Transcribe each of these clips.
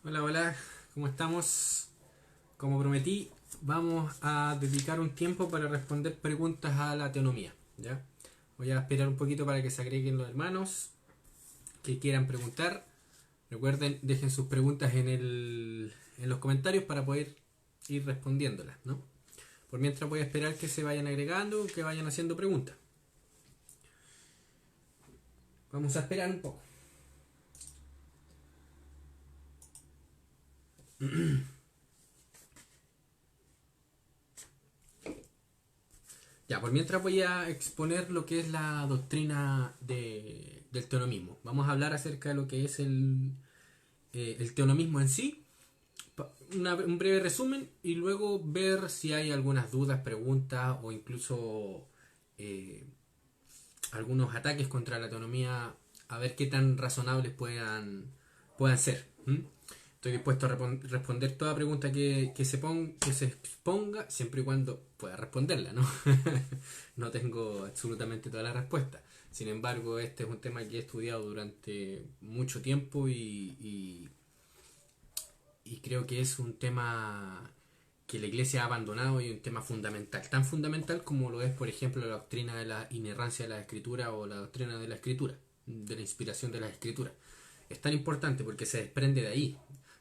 Hola, hola, ¿cómo estamos? Como prometí, vamos a dedicar un tiempo para responder preguntas a la teonomía, ¿ya? Voy a esperar un poquito para que se agreguen los hermanos que quieran preguntar. Recuerden, dejen sus preguntas en los comentarios para poder ir respondiéndolas, ¿no? Por mientras voy a esperar que se vayan agregando, que vayan haciendo preguntas. Vamos a esperar un poco. Ya, por mientras voy a exponer lo que es la doctrina del teonomismo. Vamos a hablar acerca de lo que es el teonomismo en sí, un breve resumen y luego ver si hay algunas dudas, preguntas o incluso eh, algunos ataques contra la teonomía, a ver qué tan razonables puedan ser. ¿Mm? Estoy dispuesto a responder toda pregunta que se exponga, siempre y cuando pueda responderla, ¿no? No tengo absolutamente toda la respuesta. Sin embargo, este es un tema que he estudiado durante mucho tiempo y creo que es un tema que la Iglesia ha abandonado y un tema fundamental, tan fundamental como lo es, por ejemplo, la doctrina de la inerrancia de la Escritura o la doctrina de la Escritura, de la inspiración de la Escritura. Es tan importante porque se desprende de ahí,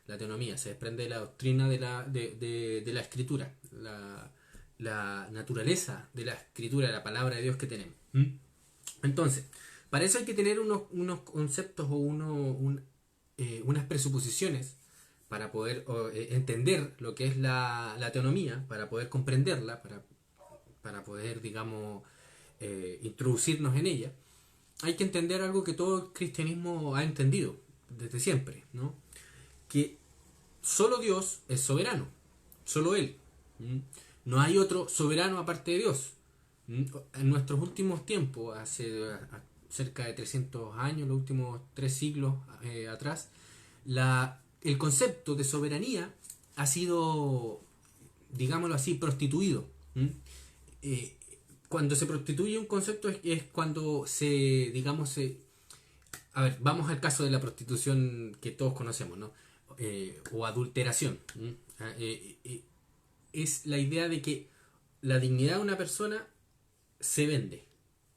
la teonomía, se desprende de la doctrina de la Escritura, la naturaleza de la Escritura, de la palabra de Dios que tenemos. ¿Mm? Entonces, para eso hay que tener unos conceptos o unas presuposiciones para poder entender lo que es la teonomía, para poder comprenderla, para poder, digamos, introducirnos en ella. Hay que entender algo que todo el cristianismo ha entendido desde siempre, ¿no? Que solo Dios es soberano, solo Él. ¿Mm? No hay otro soberano aparte de Dios. ¿Mm? En nuestros últimos tiempos, hace cerca de 300 años, los últimos 3 siglos atrás, el concepto de soberanía ha sido, digámoslo así, prostituido. ¿Mm? Eh, Cuando se prostituye un concepto es cuando a ver, vamos al caso de la prostitución que todos conocemos, ¿no? O adulteración. Es la idea de que la dignidad de una persona se vende,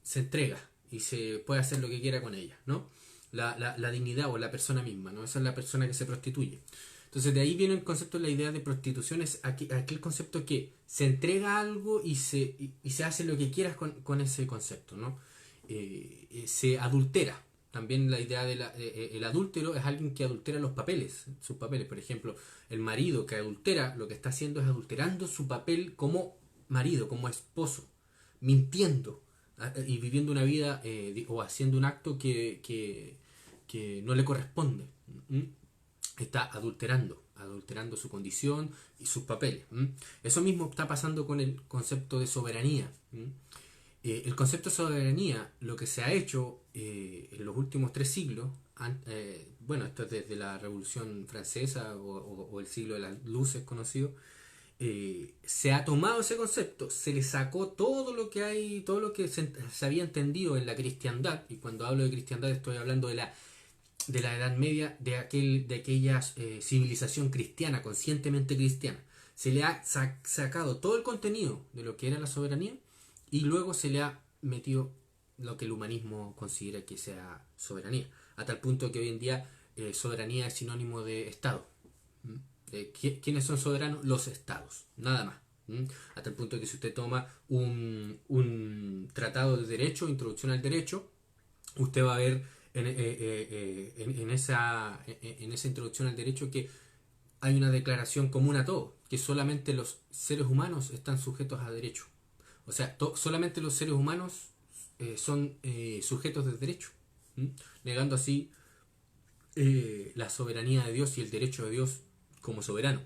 se entrega y se puede hacer lo que quiera con ella, ¿no? La dignidad o la persona misma, ¿no? Esa es la persona que se prostituye. Entonces de ahí viene el concepto de la idea de prostitución, es aquel concepto que se entrega algo y se hace lo que quieras con ese concepto, ¿no? Se adultera. También la idea el adúltero es alguien que adultera los papeles, sus papeles. Por ejemplo, el marido que adultera, lo que está haciendo es adulterando su papel como marido, como esposo, mintiendo y viviendo una vida o haciendo un acto que no le corresponde. ¿Mm? Está adulterando su condición y sus papeles. ¿Mm? Eso mismo está pasando con el concepto de soberanía. ¿Mm? El concepto de soberanía, lo que se ha hecho en los últimos 3 siglos, bueno, esto es desde la Revolución Francesa o el siglo de las luces conocido, se ha tomado ese concepto, se le sacó todo lo que hay, todo lo que se había entendido en la cristiandad, y cuando hablo de cristiandad estoy hablando de la Edad Media, de aquella civilización cristiana, conscientemente cristiana. Se le ha sacado todo el contenido de lo que era la soberanía y luego se le ha metido lo que el humanismo considera que sea soberanía. A tal punto que hoy en día soberanía es sinónimo de Estado. ¿Mm? ¿Quiénes son soberanos? Los estados, nada más. ¿Mm? Hasta el punto que si usted toma un tratado de derecho, introducción al derecho, usted va a ver en esa introducción al derecho que hay una declaración común a todos, que solamente los seres humanos están sujetos a derecho. O sea, solamente los seres humanos son sujetos de derecho, ¿Mm? Negando así la soberanía de Dios y el derecho de Dios como soberano.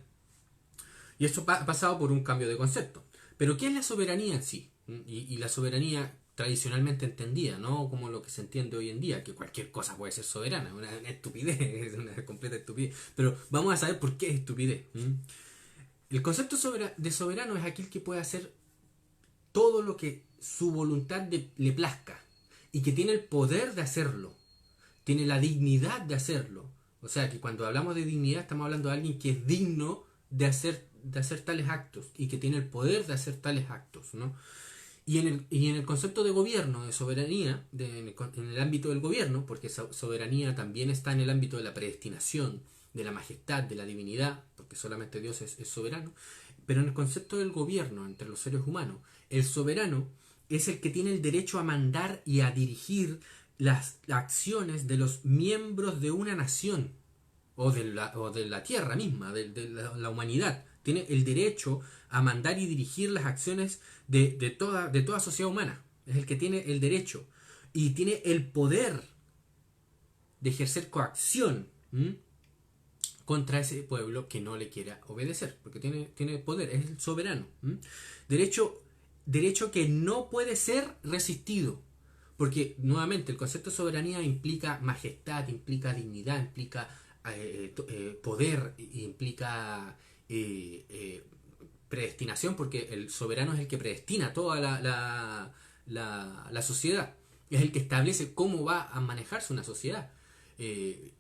Y esto ha pasado por un cambio de concepto. Pero ¿qué es la soberanía en sí? Y la soberanía tradicionalmente entendida, no como lo que se entiende hoy en día, que cualquier cosa puede ser soberana, una estupidez, es una completa estupidez. Pero vamos a saber por qué es estupidez. El concepto de soberano es aquel que puede hacer todo lo que su voluntad le plazca y que tiene el poder de hacerlo, tiene la dignidad de hacerlo, O sea que cuando hablamos de dignidad estamos hablando de alguien que es digno de hacer tales actos y que tiene el poder de hacer tales actos, ¿no? Y en el concepto de gobierno, de soberanía, en el ámbito del gobierno, porque soberanía también está en el ámbito de la predestinación, de la majestad, de la divinidad, porque solamente Dios es soberano, pero en el concepto del gobierno entre los seres humanos, el soberano es el que tiene el derecho a mandar y a dirigir las acciones de los miembros de una nación o de la tierra misma, la humanidad. Tiene el derecho a mandar y dirigir las acciones de toda sociedad humana. Es el que tiene el derecho y tiene el poder de ejercer coacción, ¿m?, contra ese pueblo que no le quiera obedecer, porque tiene poder, es el soberano. ¿M? Derecho, derecho que no puede ser resistido, porque nuevamente el concepto de soberanía implica majestad, implica dignidad, implica poder, implica predestinación, porque el soberano es el que predestina toda la sociedad, es el que establece cómo va a manejarse una sociedad. Eh,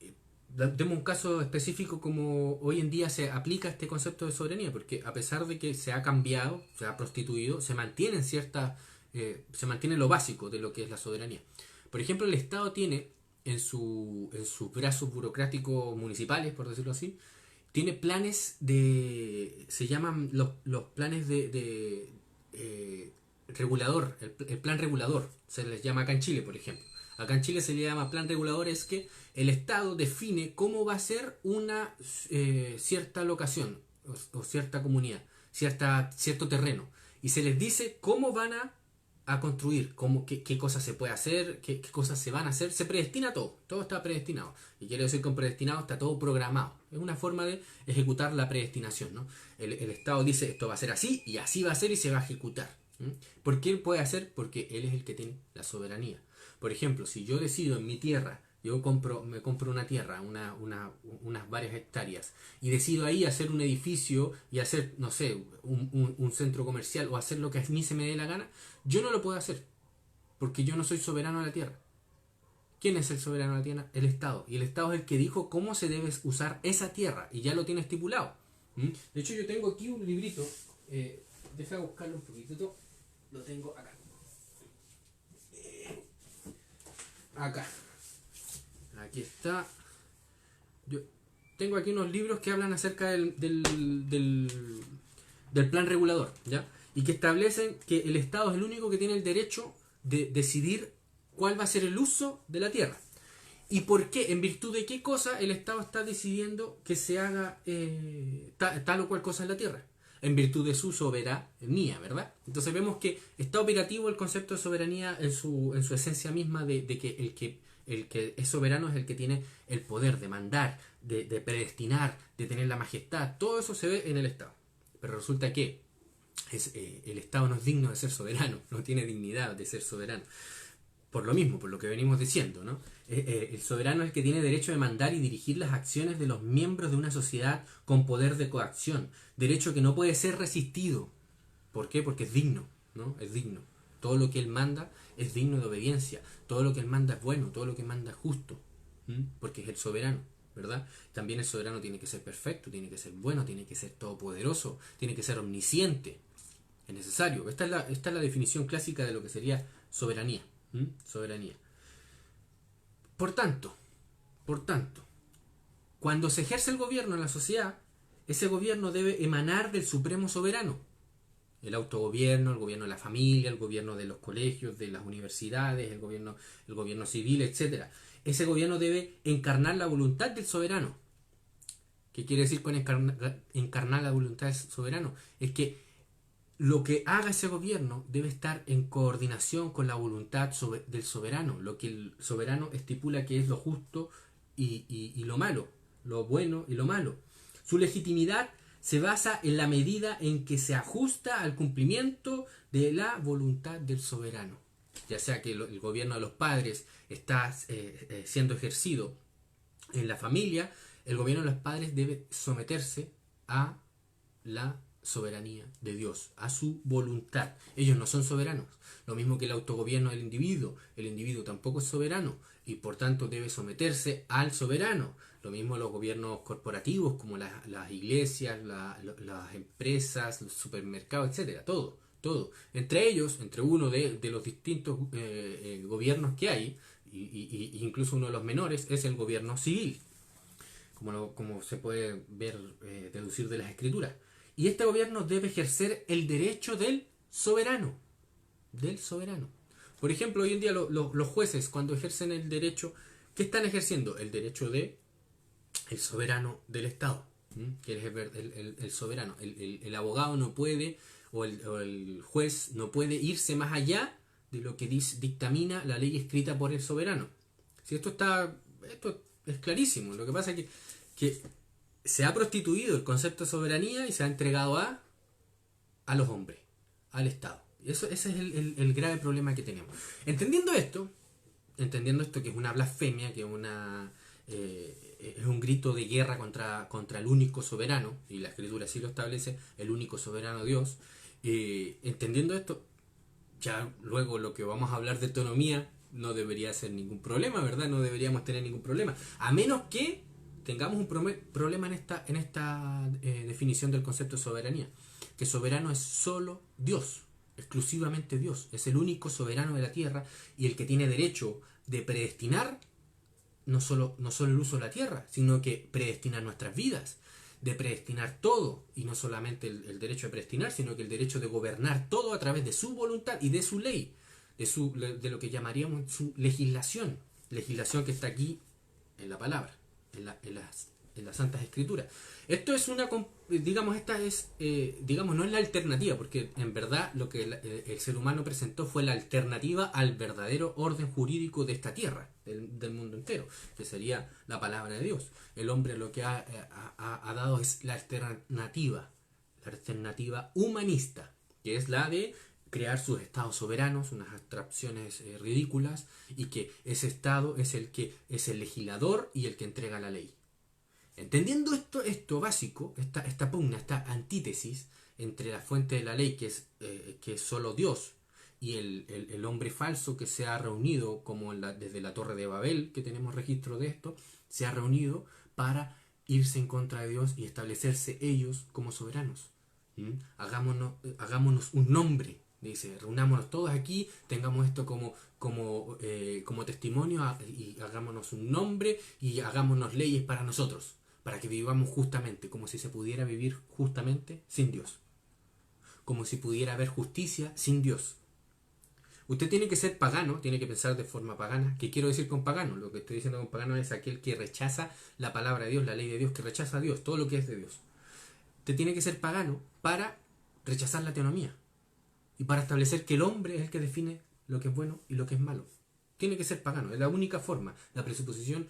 Demos un caso específico como hoy en día se aplica este concepto de soberanía, porque a pesar de que se ha cambiado, se ha prostituido, se mantiene lo básico de lo que es la soberanía. Por ejemplo, el Estado tiene en sus brazos burocráticos municipales, por decirlo así, tiene planes se llaman los planes regulador, el plan regulador, se les llama acá en Chile, por ejemplo. Acá en Chile se le llama plan regulador, es que el Estado define cómo va a ser una cierta locación o cierta comunidad, cierto terreno. Y se les dice cómo van a construir, qué cosas se puede hacer, qué cosas se van a hacer. Se predestina todo está predestinado. Y quiero decir con predestinado está todo programado. Es una forma de ejecutar la predestinación, ¿no? El Estado dice esto va a ser así y así va a ser y se va a ejecutar. ¿Mm? ¿Por qué él puede hacer? Porque él es el que tiene la soberanía. Por ejemplo, si yo decido en mi tierra, me compro una tierra, unas varias hectáreas, y decido ahí hacer un edificio y hacer, no sé, un centro comercial o hacer lo que a mí se me dé la gana, yo no lo puedo hacer, porque yo no soy soberano de la tierra. ¿Quién es el soberano de la tierra? El Estado. Y el Estado es el que dijo cómo se debe usar esa tierra, y ya lo tiene estipulado. ¿Mm? De hecho, yo tengo aquí un librito, deja buscarlo un poquitito, lo tengo acá. Acá. Aquí está. Yo tengo aquí unos libros que hablan acerca del plan regulador, ¿ya? Y que establecen que el Estado es el único que tiene el derecho de decidir cuál va a ser el uso de la tierra. ¿Y por qué? ¿En virtud de qué cosa el Estado está decidiendo que se haga tal o cual cosa en la tierra? En virtud de su soberanía, ¿verdad? Entonces vemos que está operativo el concepto de soberanía en su esencia misma de que el que es soberano es el que tiene el poder de mandar, de predestinar, de tener la majestad. Todo eso se ve en el Estado. Pero resulta que el Estado no es digno de ser soberano, no tiene dignidad de ser soberano. Por lo mismo, por lo que venimos diciendo, ¿no? El soberano es el que tiene derecho de mandar y dirigir las acciones de los miembros de una sociedad con poder de coacción, derecho que no puede ser resistido. ¿Por qué? Porque es digno, ¿no? Es digno. Todo lo que él manda es digno de obediencia, todo lo que él manda es bueno, todo lo que manda es justo, porque es el soberano, ¿verdad? También el soberano tiene que ser perfecto, tiene que ser bueno, tiene que ser todopoderoso, tiene que ser omnisciente. Es necesario. Esta es la definición clásica de lo que sería soberanía. Soberanía. Por tanto, cuando se ejerce el gobierno en la sociedad, ese gobierno debe emanar del supremo soberano. El autogobierno, el gobierno de la familia, el gobierno de los colegios, de las universidades, el gobierno civil, etcétera. Ese gobierno debe encarnar la voluntad del soberano. ¿Qué quiere decir con encarnar la voluntad del soberano? Es que lo que haga ese gobierno debe estar en coordinación con la voluntad del soberano, lo que el soberano estipula que es lo justo y lo malo, lo bueno y lo malo. Su legitimidad se basa en la medida en que se ajusta al cumplimiento de la voluntad del soberano. Ya sea que el gobierno de los padres está siendo ejercido en la familia, el gobierno de los padres debe someterse a la soberanía de Dios, a su voluntad. Ellos no son soberanos. Lo mismo que el autogobierno del individuo. El individuo tampoco es soberano y por tanto debe someterse al soberano. Lo mismo los gobiernos corporativos, como las iglesias, las empresas, los supermercados, etcétera, todo, todo. Entre ellos, entre uno de los distintos gobiernos que hay, incluso uno de los menores, es el gobierno civil, como se puede ver, deducir de las escrituras. Y este gobierno debe ejercer el derecho del soberano. Del soberano. Por ejemplo, hoy en día los jueces, cuando ejercen el derecho, ¿qué están ejerciendo? El derecho de el soberano del Estado. Que es el soberano. El abogado no puede, o el juez no puede irse más allá de lo que dictamina la ley escrita por el soberano. Si esto es clarísimo. Lo que pasa es que se ha prostituido el concepto de soberanía y se ha entregado a los hombres, al Estado. Ese es el grave problema que tenemos. Entendiendo esto que es una blasfemia, que es un grito de guerra contra el único soberano, y la escritura sí lo establece, el único soberano Dios, entendiendo esto, ya luego lo que vamos a hablar de autonomía no debería ser ningún problema, ¿verdad? No deberíamos tener ningún problema, a menos que tengamos un problema en esta definición del concepto de soberanía, que soberano es solo Dios, exclusivamente Dios, es el único soberano de la tierra y el que tiene derecho de predestinar no solo el uso de la tierra, sino que predestinar nuestras vidas, de predestinar todo, y no solamente el derecho de predestinar, sino que el derecho de gobernar todo a través de su voluntad y de su ley, de lo que llamaríamos su legislación que está aquí en la palabra, en las Santas Escrituras. Esto es no es la alternativa, porque en verdad lo que el ser humano presentó fue la alternativa al verdadero orden jurídico de esta tierra, del mundo entero, que sería la palabra de Dios. El hombre lo que ha dado es la alternativa humanista, que es la de crear sus estados soberanos, unas abstracciones ridículas, y que ese estado es el que es el legislador y el que entrega la ley. Entendiendo esto básico, esta pugna, esta antítesis entre la fuente de la ley, que es solo Dios, y el hombre falso que se ha reunido, como desde la Torre de Babel, que tenemos registro de esto, se ha reunido para irse en contra de Dios y establecerse ellos como soberanos. Hagámonos un nombre, dice, reunámonos todos aquí, tengamos esto como testimonio, y hagámonos un nombre y hagámonos leyes para nosotros, para que vivamos justamente, como si se pudiera vivir justamente sin Dios, como si pudiera haber justicia sin Dios. Usted tiene que ser pagano, tiene que pensar de forma pagana. ¿Qué quiero decir con pagano? Lo que estoy diciendo con pagano es aquel que rechaza la palabra de Dios, la ley de Dios, que rechaza a Dios, todo lo que es de Dios. Usted tiene que ser pagano para rechazar la teonomía y para establecer que el hombre es el que define lo que es bueno y lo que es malo. Tiene que ser pagano, es la única forma. La presuposición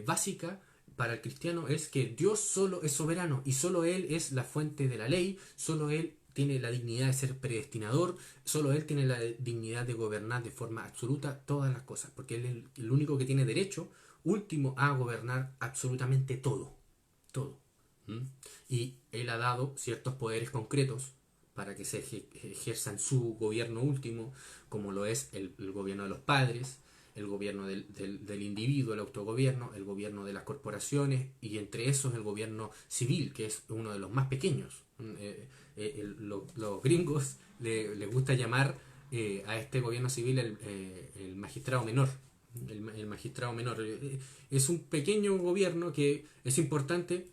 básica para el cristiano es que Dios solo es soberano y solo Él es la fuente de la ley, solo Él tiene la dignidad de ser predestinador, solo Él tiene la dignidad de gobernar de forma absoluta todas las cosas, porque Él es el único que tiene derecho último a gobernar absolutamente todo. Todo. Y Él ha dado ciertos poderes concretos para que se ejerzan su gobierno último, como lo es el gobierno de los padres, el gobierno del individuo, el autogobierno, el gobierno de las corporaciones, y entre esos el gobierno civil, que es uno de los más pequeños. Los gringos les gusta llamar a este gobierno civil el magistrado menor. El magistrado menor es un pequeño gobierno que es importante,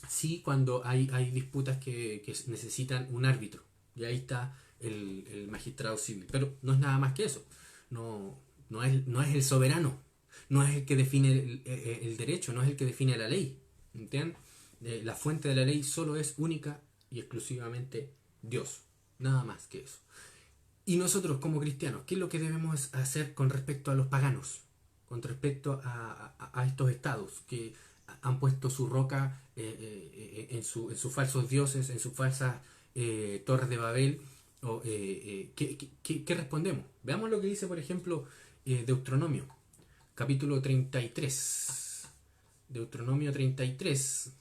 sí, cuando hay disputas que necesitan un árbitro, y ahí está el magistrado civil, pero no es nada más que eso. No es el soberano, no es el que define el derecho, no es el que define la ley. ¿Entienden? La fuente de la ley solo es única y exclusivamente Dios, nada más que eso. Y nosotros como cristianos, ¿qué es lo que debemos hacer con respecto a los paganos? Con respecto a estos estados que han puesto su roca en sus falsos dioses, en sus falsas torres de Babel. ¿Qué respondemos? Veamos lo que dice, por ejemplo, Deuteronomio, capítulo 33. Deuteronomio 33.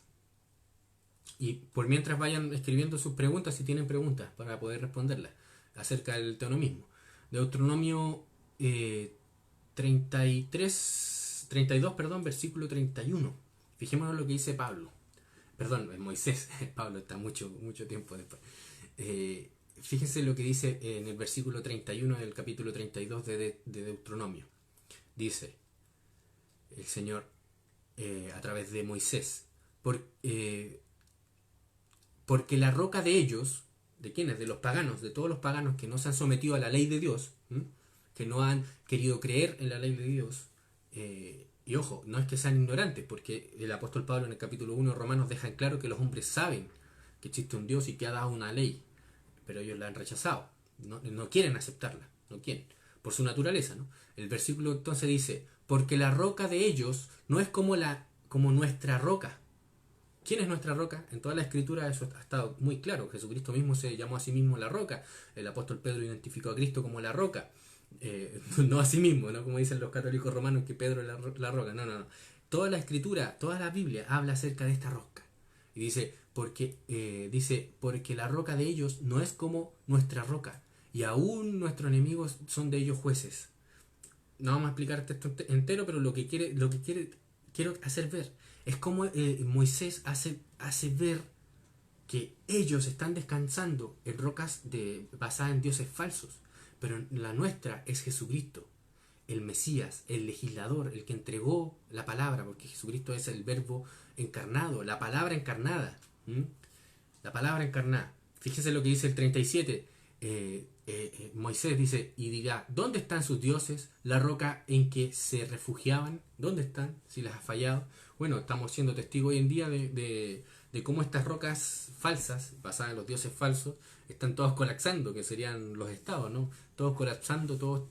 Y por mientras vayan escribiendo sus preguntas, si tienen preguntas, para poder responderlas acerca del teonomismo. Deuteronomio 32, versículo 31. Fijémonos lo que dice Pablo. Perdón, Moisés. Pablo está mucho tiempo después. Fíjense lo que dice en el versículo 31 del capítulo 32 de Deuteronomio. Dice el Señor a través de Moisés, porque la roca de ellos, ¿de quiénes? De los paganos, de todos los paganos que no se han sometido a la ley de Dios, que no han querido creer en la ley de Dios, y ojo, no es que sean ignorantes, porque el apóstol Pablo en el capítulo 1 de Romanos deja en claro que los hombres saben que existe un Dios y que ha dado una ley, pero ellos la han rechazado, no quieren aceptarla, no quieren, por su naturaleza, ¿no? El versículo entonces dice, porque la roca de ellos no es como nuestra roca. ¿Quién es nuestra roca? En toda la escritura eso ha estado muy claro. Jesucristo mismo se llamó a sí mismo la roca. El apóstol Pedro identificó a Cristo como la roca. No a sí mismo, no como dicen los católicos romanos que Pedro es la roca. No. Toda la escritura, toda la Biblia habla acerca de esta roca. Y dice, porque la roca de ellos no es como nuestra roca. Y aún nuestros enemigos son de ellos jueces. No vamos a explicarte esto entero, pero lo que quiero hacer ver es como Moisés hace ver que ellos están descansando en rocas basadas en dioses falsos, pero la nuestra es Jesucristo, el Mesías, el legislador, el que entregó la palabra, porque Jesucristo es el verbo encarnado, la palabra encarnada. La palabra encarnada. Fíjese lo que dice el 37. Moisés dice, y dirá, ¿dónde están sus dioses? La roca en que se refugiaban, ¿dónde están? Si las ha fallado. Bueno, estamos siendo testigos hoy en día de cómo estas rocas falsas, basadas en los dioses falsos, están todos colapsando, que serían los estados, ¿no? Todos colapsando, todos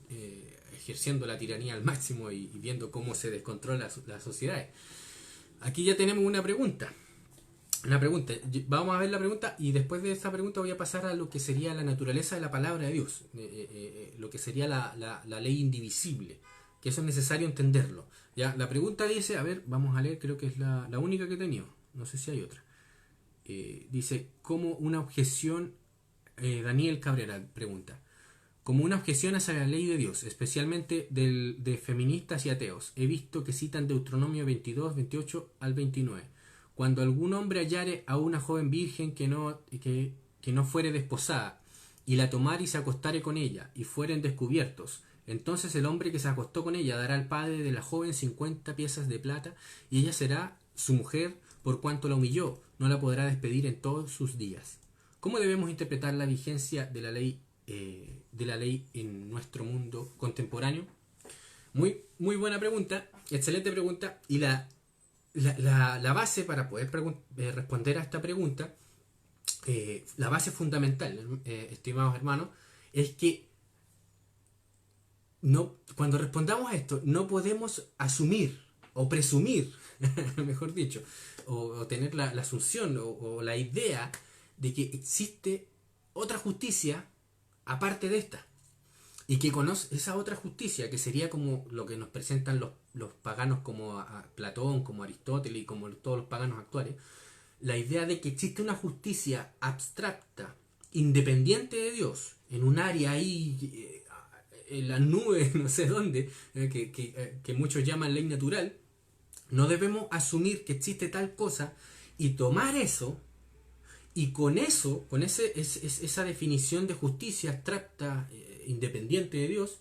ejerciendo la tiranía al máximo y viendo cómo se descontrola las sociedades. Aquí ya tenemos una pregunta. Vamos a ver la pregunta y después de esta pregunta voy a pasar a lo que sería la naturaleza de la palabra de Dios, lo que sería la ley indivisible, que eso es necesario entenderlo. Ya, la pregunta dice, a ver, vamos a leer, creo que es la única que he tenido, no sé si hay otra. Dice, como una objeción, Daniel Cabrera pregunta, como una objeción hacia la ley de Dios, especialmente de feministas y ateos, he visto que citan Deuteronomio 22, 28 al 29. Cuando algún hombre hallare a una joven virgen que no fuere desposada, y la tomare y se acostare con ella, y fueren descubiertos, entonces el hombre que se acostó con ella dará al padre de la joven 50 piezas de plata, y ella será su mujer por cuanto la humilló, no la podrá despedir en todos sus días. ¿Cómo debemos interpretar la vigencia de la ley en nuestro mundo contemporáneo? Muy buena pregunta, excelente pregunta, y la base para poder responder a esta pregunta, la base fundamental, estimados hermanos, es que cuando respondamos a esto, no podemos asumir o presumir, mejor dicho, o tener la asunción o la idea de que existe otra justicia aparte de esta. Y que conoce esa otra justicia, que sería como lo que nos presentan los paganos como a Platón, como Aristóteles y como todos los paganos actuales, la idea de que existe una justicia abstracta, independiente de Dios, en un área ahí, en las nubes, no sé dónde, que muchos llaman ley natural. No debemos asumir que existe tal cosa y tomar eso, y con esa definición de justicia abstracta, independiente de Dios,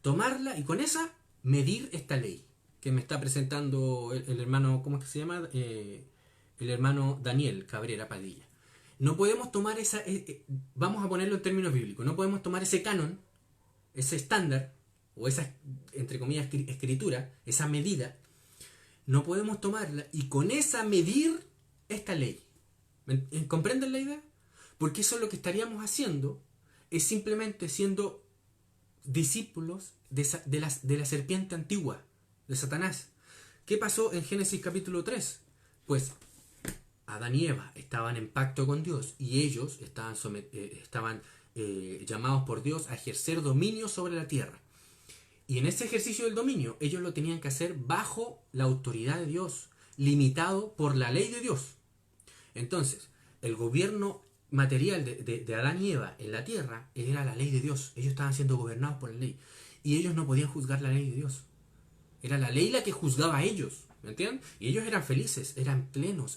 tomarla y con esa medir esta ley que me está presentando el hermano, ¿cómo es que se llama? El hermano Daniel Cabrera Padilla. No podemos tomar vamos a ponerlo en términos bíblicos, no podemos tomar ese canon, ese estándar, o esa, entre comillas, escritura, esa medida, no podemos tomarla y con esa medir esta ley. ¿Comprenden la idea? Porque eso es lo que estaríamos haciendo, es simplemente siendo discípulos de la serpiente antigua, de Satanás. ¿Qué pasó en Génesis capítulo 3? Pues Adán y Eva estaban en pacto con Dios y ellos estaban llamados por Dios a ejercer dominio sobre la tierra. Y en ese ejercicio del dominio ellos lo tenían que hacer bajo la autoridad de Dios, limitado por la ley de Dios. Entonces, el gobierno material de Adán y Eva en la tierra era la ley de Dios. Ellos estaban siendo gobernados por la ley. Y ellos no podían juzgar la ley de Dios. Era la ley la que juzgaba a ellos. ¿me entienden? Y ellos eran felices, eran plenos,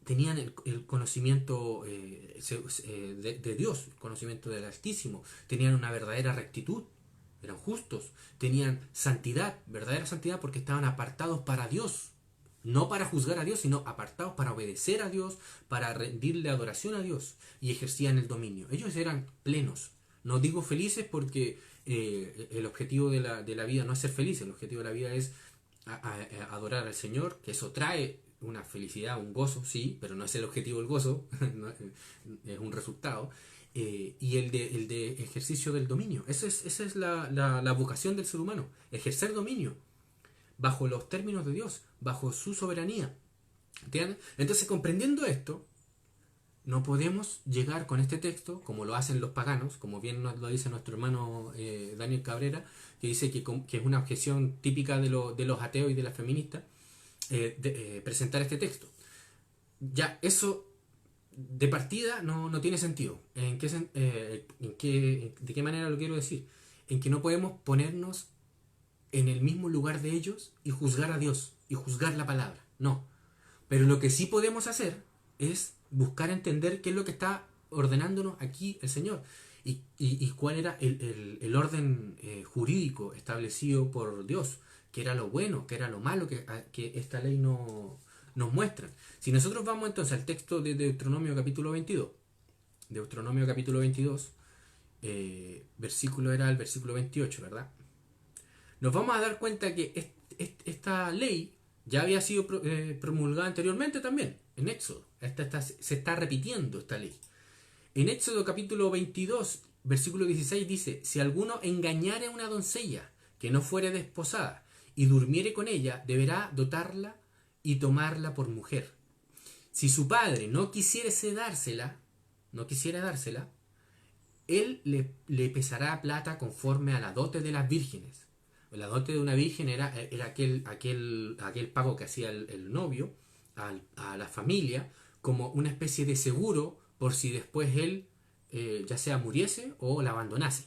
tenían el conocimiento de Dios, el conocimiento del Altísimo, tenían una verdadera rectitud, eran justos, tenían santidad, verdadera santidad, porque estaban apartados para Dios, no para juzgar a Dios, sino apartados para obedecer a Dios, para rendirle adoración a Dios, y ejercían el dominio. Ellos eran plenos. No digo felices porque el objetivo de la vida no es ser feliz, el objetivo de la vida es adorar al Señor, que eso trae una felicidad, un gozo, sí, pero no es el objetivo del gozo, es un resultado. Y el de ejercicio del dominio. Esa es la vocación del ser humano, ejercer dominio bajo los términos de Dios, bajo su soberanía. ¿Entiendes? Entonces, comprendiendo esto, no podemos llegar con este texto, como lo hacen los paganos, como bien nos lo dice nuestro hermano Daniel Cabrera, que dice que es una objeción típica de los ateos y de las feministas, presentar este texto. Ya, eso de partida no tiene sentido. ¿De qué manera lo quiero decir? En que no podemos ponernos en el mismo lugar de ellos y juzgar a Dios y juzgar la palabra. No. Pero lo que sí podemos hacer es buscar entender qué es lo que está ordenándonos aquí el Señor y cuál era el orden jurídico establecido por Dios, qué era lo bueno, qué era lo malo que esta ley nos muestra. Si nosotros vamos entonces al texto de Deuteronomio capítulo 22, Deuteronomio capítulo 22, versículo era el versículo 28, ¿verdad? Nos vamos a dar cuenta que esta ley ya había sido promulgada anteriormente también, en Éxodo. Se está repitiendo esta ley. En Éxodo capítulo 22, versículo 16 dice, si alguno engañare a una doncella que no fuere desposada y durmiere con ella, deberá dotarla y tomarla por mujer. Si su padre no quisiere dársela, él le pesará plata conforme a la dote de las vírgenes. La dote de una virgen era aquel pago que hacía el novio a la familia como una especie de seguro por si después él ya sea muriese o la abandonase.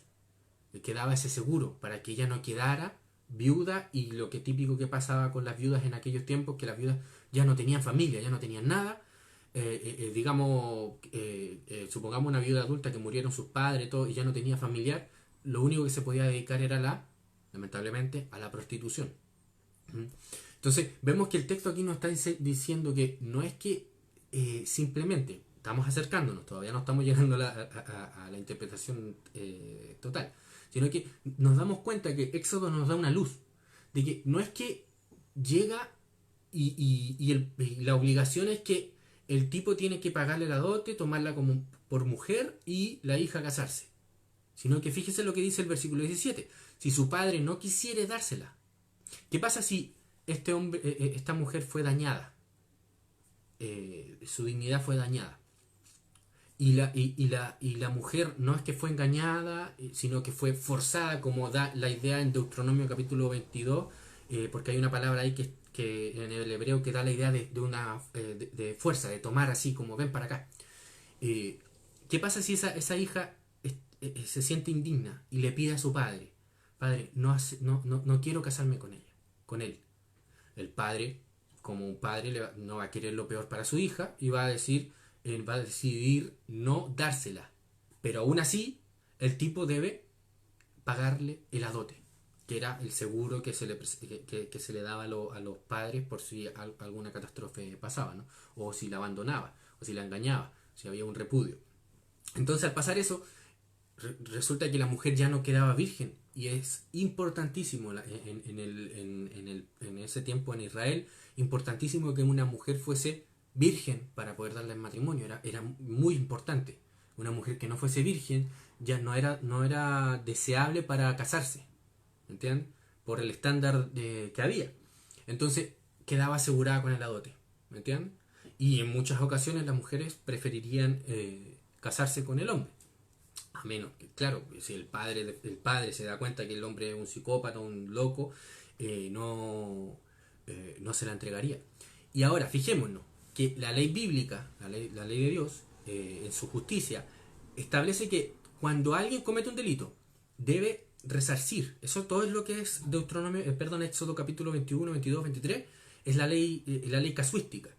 Le quedaba ese seguro para que ella no quedara viuda, y lo que típico que pasaba con las viudas en aquellos tiempos, que las viudas ya no tenían familia, ya no tenían nada. Supongamos una viuda adulta que murieron sus padres todo, y ya no tenía familiar, lo único que se podía dedicar era lamentablemente, a la prostitución. Entonces, vemos que el texto aquí nos está diciendo que no es que simplemente estamos acercándonos, todavía no estamos llegando a la interpretación total, sino que nos damos cuenta que Éxodo nos da una luz, de que no es que llega y la obligación es que el tipo tiene que pagarle la dote, tomarla como por mujer y la hija casarse, sino que fíjese lo que dice el versículo 17. Si su padre no quisiere dársela, ¿qué pasa si esta mujer fue dañada? Su dignidad fue dañada. Y la mujer no es que fue engañada, sino que fue forzada, como da la idea en Deuteronomio capítulo 22, porque hay una palabra ahí que en el hebreo que da la idea de fuerza, de tomar así como ven para acá. ¿Qué pasa si esa hija se siente indigna y le pide a su padre, no quiero casarme con él? El padre, como un padre, no va a querer lo peor para su hija y va a decidir no dársela. Pero aún así, el tipo debe pagarle el adote, que era el seguro que se le daba a los padres por si alguna catástrofe pasaba, ¿no? O si la abandonaba, o si la engañaba, si había un repudio. Entonces, al pasar eso, resulta que la mujer ya no quedaba virgen, y es importantísimo en ese tiempo en Israel, importantísimo que una mujer fuese virgen para poder darle el matrimonio. Era muy importante. Una mujer que no fuese virgen ya no era deseable para casarse, ¿entienden? Por el estándar que había. Entonces quedaba asegurada con el adote, ¿me entienden? Y en muchas ocasiones las mujeres preferirían casarse con el hombre. A menos que, claro, si el padre se da cuenta que el hombre es un psicópata, un loco, no se la entregaría. Y ahora, fijémonos que la ley bíblica, la ley de Dios, en su justicia, establece que cuando alguien comete un delito, debe resarcir. Eso todo es lo que es Éxodo capítulo 21, 22, 23. es la ley casuística.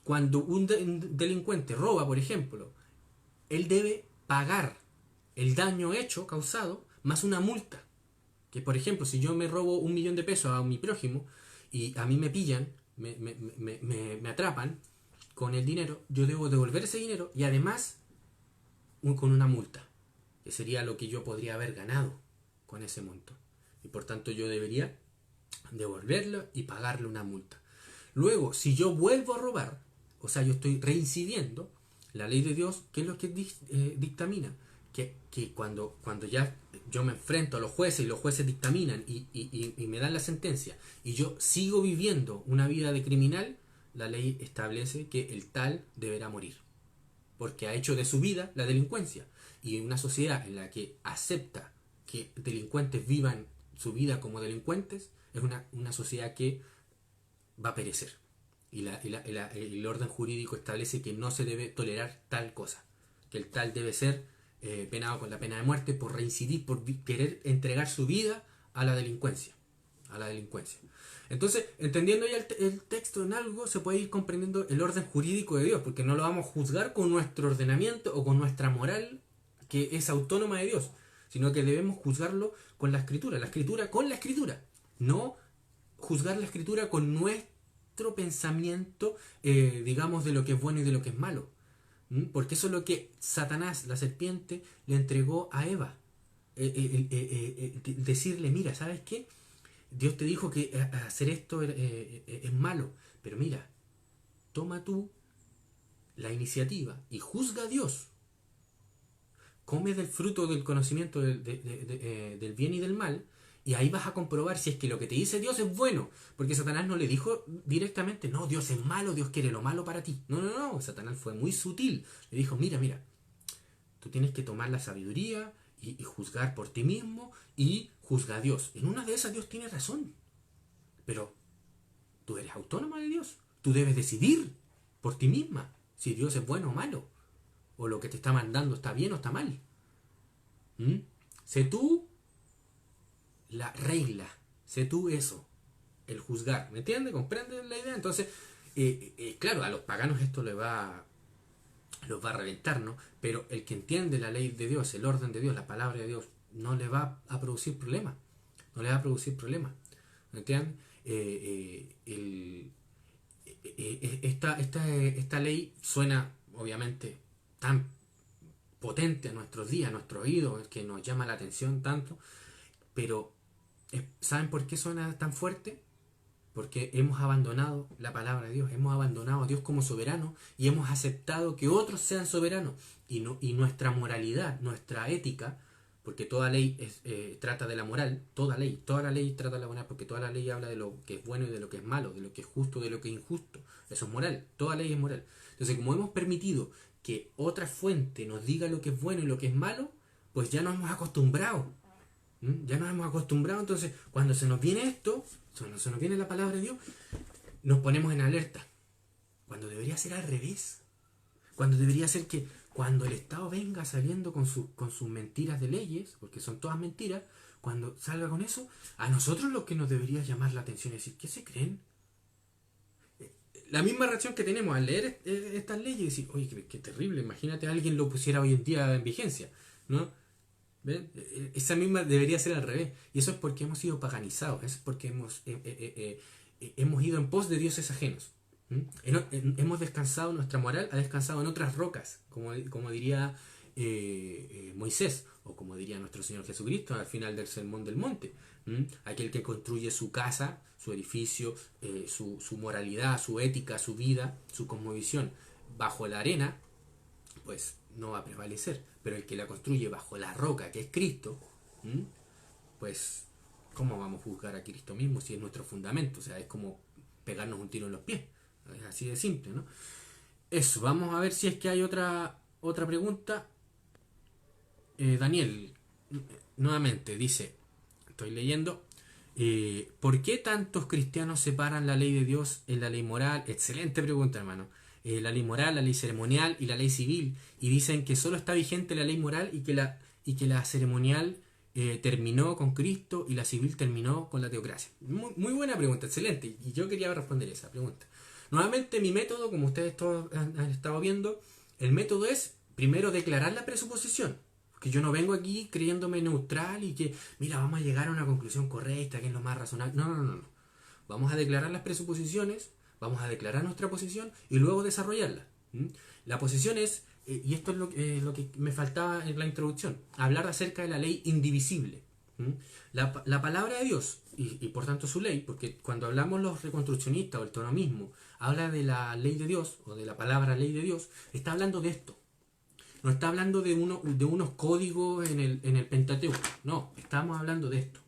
Cuando un delincuente roba, por ejemplo, él debe pagar el daño hecho, causado, más una multa. Que por ejemplo, si yo me robo 1.000.000 de pesos a mi prójimo y a mí me pillan, me atrapan con el dinero, yo debo devolver ese dinero y además con una multa, que sería lo que yo podría haber ganado con ese monto. Y por tanto yo debería devolverlo y pagarle una multa. Luego, si yo vuelvo a robar, o sea, yo estoy reincidiendo, la ley de Dios, ¿qué es lo que dictamina? Que cuando ya yo me enfrento a los jueces y los jueces dictaminan y me dan la sentencia y yo sigo viviendo una vida de criminal, la ley establece que el tal deberá morir. Porque ha hecho de su vida la delincuencia. Y en una sociedad en la que acepta que delincuentes vivan su vida como delincuentes, es una sociedad que va a perecer. Y el orden jurídico establece que no se debe tolerar tal cosa. Que el tal debe ser penado con la pena de muerte por reincidir, por querer entregar su vida a la delincuencia. Entonces, entendiendo ya el texto en algo, se puede ir comprendiendo el orden jurídico de Dios, porque no lo vamos a juzgar con nuestro ordenamiento o con nuestra moral, que es autónoma de Dios, sino que debemos juzgarlo con la escritura con la escritura, no juzgar la escritura con nuestro pensamiento, digamos, de lo que es bueno y de lo que es malo. Porque eso es lo que Satanás, la serpiente, le entregó a Eva. Decirle, mira, ¿sabes qué? Dios te dijo que hacer esto es malo, pero mira, toma tú la iniciativa y juzga a Dios. Come del fruto del conocimiento del bien y del mal, y ahí vas a comprobar si es que lo que te dice Dios es bueno. Porque Satanás no le dijo directamente, no, Dios es malo, Dios quiere lo malo para ti. No, Satanás fue muy sutil. Le dijo, mira, tú tienes que tomar la sabiduría y juzgar por ti mismo y juzga a Dios. En una de esas Dios tiene razón. Pero tú eres autónoma de Dios. Tú debes decidir por ti misma si Dios es bueno o malo. O lo que te está mandando está bien o está mal. Sé tú la regla. Sé tú eso. El juzgar. ¿Me entiendes? ¿Comprenden la idea? Entonces, claro, a los paganos esto los va a reventar, ¿no? Pero el que entiende la ley de Dios, el orden de Dios, la palabra de Dios, no le va a producir problemas. ¿Me entiendes? Esta ley suena, obviamente, tan potente a nuestros días, a nuestro oído, que nos llama la atención tanto, pero ¿saben por qué suena tan fuerte? Porque hemos abandonado la palabra de Dios, hemos abandonado a Dios como soberano y hemos aceptado que otros sean soberanos. Y nuestra moralidad, nuestra ética, porque toda ley trata de la moral, toda la ley trata de la moral, porque toda la ley habla de lo que es bueno y de lo que es malo, de lo que es justo, de lo que es injusto. Eso es moral, toda ley es moral. Entonces, como hemos permitido que otra fuente nos diga lo que es bueno y lo que es malo, pues ya nos hemos acostumbrado. Entonces cuando se nos viene esto, cuando se nos viene la palabra de Dios, nos ponemos en alerta. Cuando debería ser al revés. Cuando debería ser que cuando el Estado venga saliendo con sus mentiras de leyes, porque son todas mentiras, cuando salga con eso, a nosotros lo que nos debería llamar la atención es decir, ¿qué se creen? La misma reacción que tenemos al leer estas leyes y decir, oye, qué terrible, imagínate a alguien lo pusiera hoy en día en vigencia, ¿no? ¿Ven? Esa misma debería ser al revés. Y eso es porque hemos sido paganizados, es porque hemos ido en pos de dioses ajenos. Hemos descansado, nuestra moral ha descansado en otras rocas, como diría Moisés, o como diría nuestro Señor Jesucristo al final del Sermón del Monte. Aquel que construye su casa, su edificio, su moralidad, su ética, su vida, su cosmovisión bajo la arena, pues no va a prevalecer. Pero el que la construye bajo la roca, que es Cristo, pues ¿cómo vamos a juzgar a Cristo mismo si es nuestro fundamento? O sea, es como pegarnos un tiro en los pies. Es así de simple, ¿no? Eso, vamos a ver si es que hay otra pregunta. Daniel, nuevamente, dice, estoy leyendo, ¿por qué tantos cristianos separan la ley de Dios en la ley moral? Excelente pregunta, hermano. La ley moral, la ley ceremonial y la ley civil, y dicen que solo está vigente la ley moral y que la ceremonial terminó con Cristo y la civil terminó con la teocracia? Muy buena pregunta, excelente. Y yo quería responder esa pregunta. Nuevamente mi método, como ustedes todos han estado viendo, el método es primero declarar la presuposición. Que yo no vengo aquí creyéndome neutral y que, mira, vamos a llegar a una conclusión correcta, que es lo más razonable. No. Vamos a declarar las presuposiciones, vamos a declarar nuestra posición y luego desarrollarla. ¿Mm? La posición es, y esto es lo que me faltaba en la introducción, hablar acerca de la ley indivisible. ¿Mm? La palabra de Dios, y por tanto su ley, porque cuando hablamos los reconstruccionistas o el tonomismo, habla de la ley de Dios o de la palabra ley de Dios, está hablando de esto. No está hablando de unos códigos en el Pentateuco. No, estamos hablando de esto.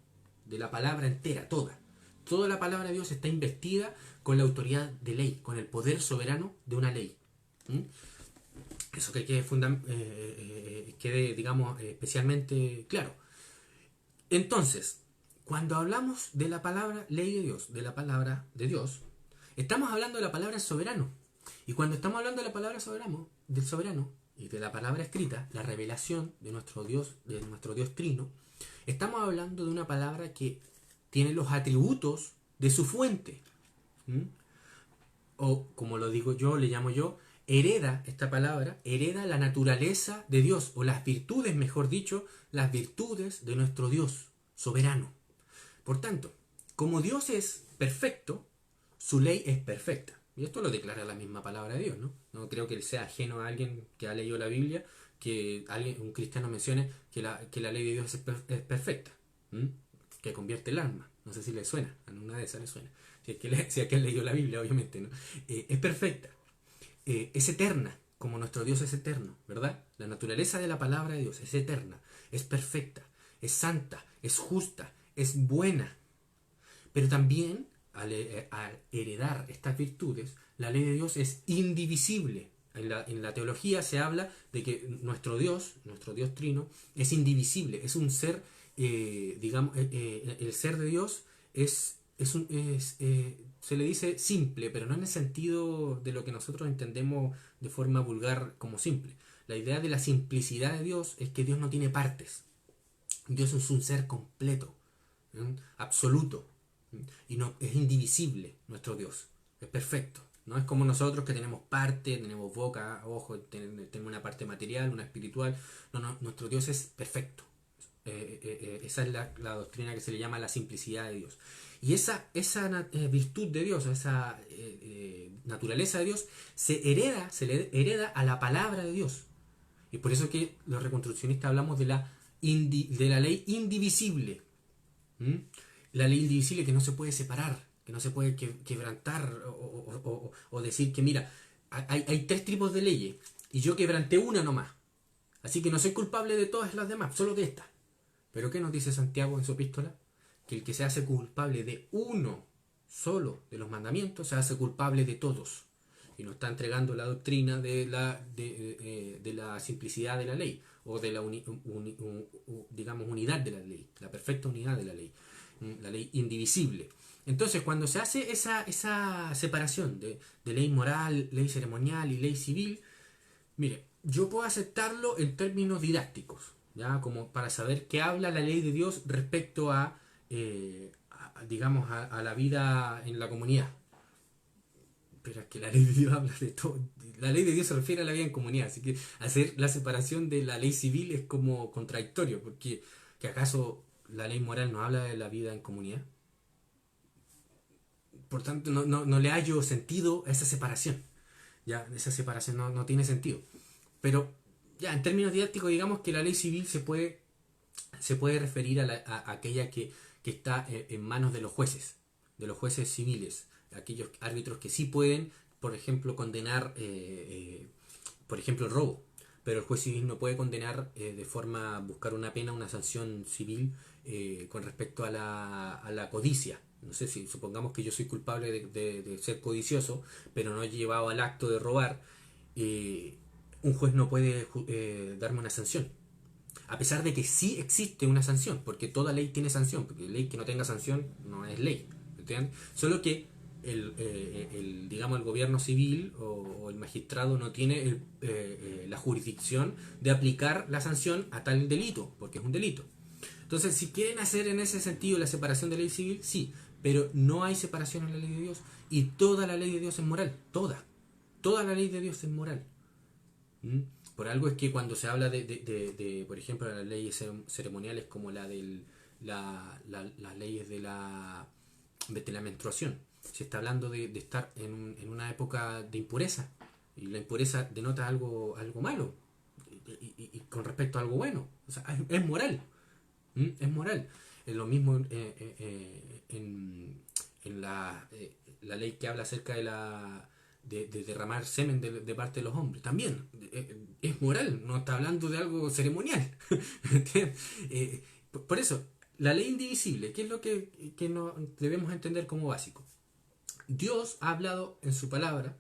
De la palabra entera, toda. Toda la palabra de Dios está investida con la autoridad de ley, con el poder soberano de una ley. ¿Mm? Eso que quede, digamos, especialmente claro. Entonces, cuando hablamos de la palabra ley de Dios, de la palabra de Dios, estamos hablando de la palabra soberano. Y cuando estamos hablando de la palabra soberano, del soberano y de la palabra escrita, la revelación de nuestro Dios trino, estamos hablando de una palabra que tiene los atributos de su fuente. ¿Mm? O como lo digo yo, le llamo yo, hereda esta palabra, hereda la naturaleza de Dios, o las virtudes, mejor dicho, las virtudes de nuestro Dios soberano. Por tanto, como Dios es perfecto, su ley es perfecta. Y esto lo declara la misma palabra de Dios, ¿no? No creo que sea ajeno a alguien que ha leído la Biblia, que un cristiano mencione que la ley de Dios es perfecta, ¿m? Que convierte el alma. No sé si le suena, a una de esas le suena. Si es que ha leído la Biblia, obviamente, ¿no? Es perfecta, es eterna, como nuestro Dios es eterno, ¿verdad? La naturaleza de la palabra de Dios es eterna, es perfecta, es santa, es justa, es buena. Pero también, al heredar estas virtudes, la ley de Dios es indivisible. En la teología se habla de que nuestro Dios trino, es indivisible, es un ser, digamos, el ser de Dios se le dice simple, pero no en el sentido de lo que nosotros entendemos de forma vulgar como simple. La idea de la simplicidad de Dios es que Dios no tiene partes. Dios es un ser completo, absoluto, y no es indivisible nuestro Dios, es perfecto. No es como nosotros que tenemos parte, tenemos boca, ojo, tenemos una parte material, una espiritual. No, nuestro Dios es perfecto. Esa es la doctrina que se le llama la simplicidad de Dios. Y esa virtud de Dios, esa naturaleza de Dios, se le hereda a la palabra de Dios. Y por eso que los reconstruccionistas hablamos de la ley indivisible. ¿Mm? La ley indivisible que no se puede separar, que no se puede quebrantar o decir que mira, hay tres tipos de leyes y yo quebranté una nomás. Así que no soy culpable de todas las demás, solo de esta. Pero ¿qué nos dice Santiago en su epístola? Que el que se hace culpable de uno solo de los mandamientos se hace culpable de todos. Y nos está entregando la doctrina de la simplicidad de la ley, o de la digamos unidad de la ley, la perfecta unidad de la ley indivisible. Entonces, cuando se hace esa separación de ley moral, ley ceremonial y ley civil, mire, yo puedo aceptarlo en términos didácticos, ¿ya? Como para saber qué habla la ley de Dios respecto digamos, a la vida en la comunidad. Pero es que la ley de Dios habla de todo. La ley de Dios se refiere a la vida en comunidad, así que hacer la separación de la ley civil es como contradictorio, porque ¿que acaso la ley moral no habla de la vida en comunidad? Por tanto, no le hallo sentido a esa separación. Ya, esa separación no tiene sentido. Pero, ya, en términos didácticos, digamos que la ley civil se puede referir a aquella que está en manos de los jueces civiles, aquellos árbitros que sí pueden, por ejemplo, condenar, por ejemplo, el robo, pero el juez civil no puede condenar buscar una pena, una sanción civil con respecto a la codicia. No sé si supongamos que yo soy culpable de ser codicioso, pero no he llevado al acto de robar, un juez no puede darme una sanción. A pesar de que sí existe una sanción, porque toda ley tiene sanción, porque ley que no tenga sanción no es ley. ¿Entiendes? Solo que digamos, el gobierno civil o el magistrado no tiene la jurisdicción de aplicar la sanción a tal delito, porque es un delito. Entonces, si quieren hacer en ese sentido la separación de ley civil, sí, pero no hay separación en la ley de Dios y toda la ley de Dios es moral, toda la ley de Dios es moral. ¿Mm? Por algo es que cuando se habla por ejemplo, las leyes ceremoniales como las leyes de la menstruación, se está hablando de estar en una época de impureza y la impureza denota algo malo y con respecto a algo bueno, o sea, es moral. Es moral. Es lo mismo en la ley que habla acerca de derramar semen de parte de los hombres. También es moral, no está hablando de algo ceremonial. Por eso, la ley indivisible, ¿qué es lo que no debemos entender como básico? Dios ha hablado en su palabra,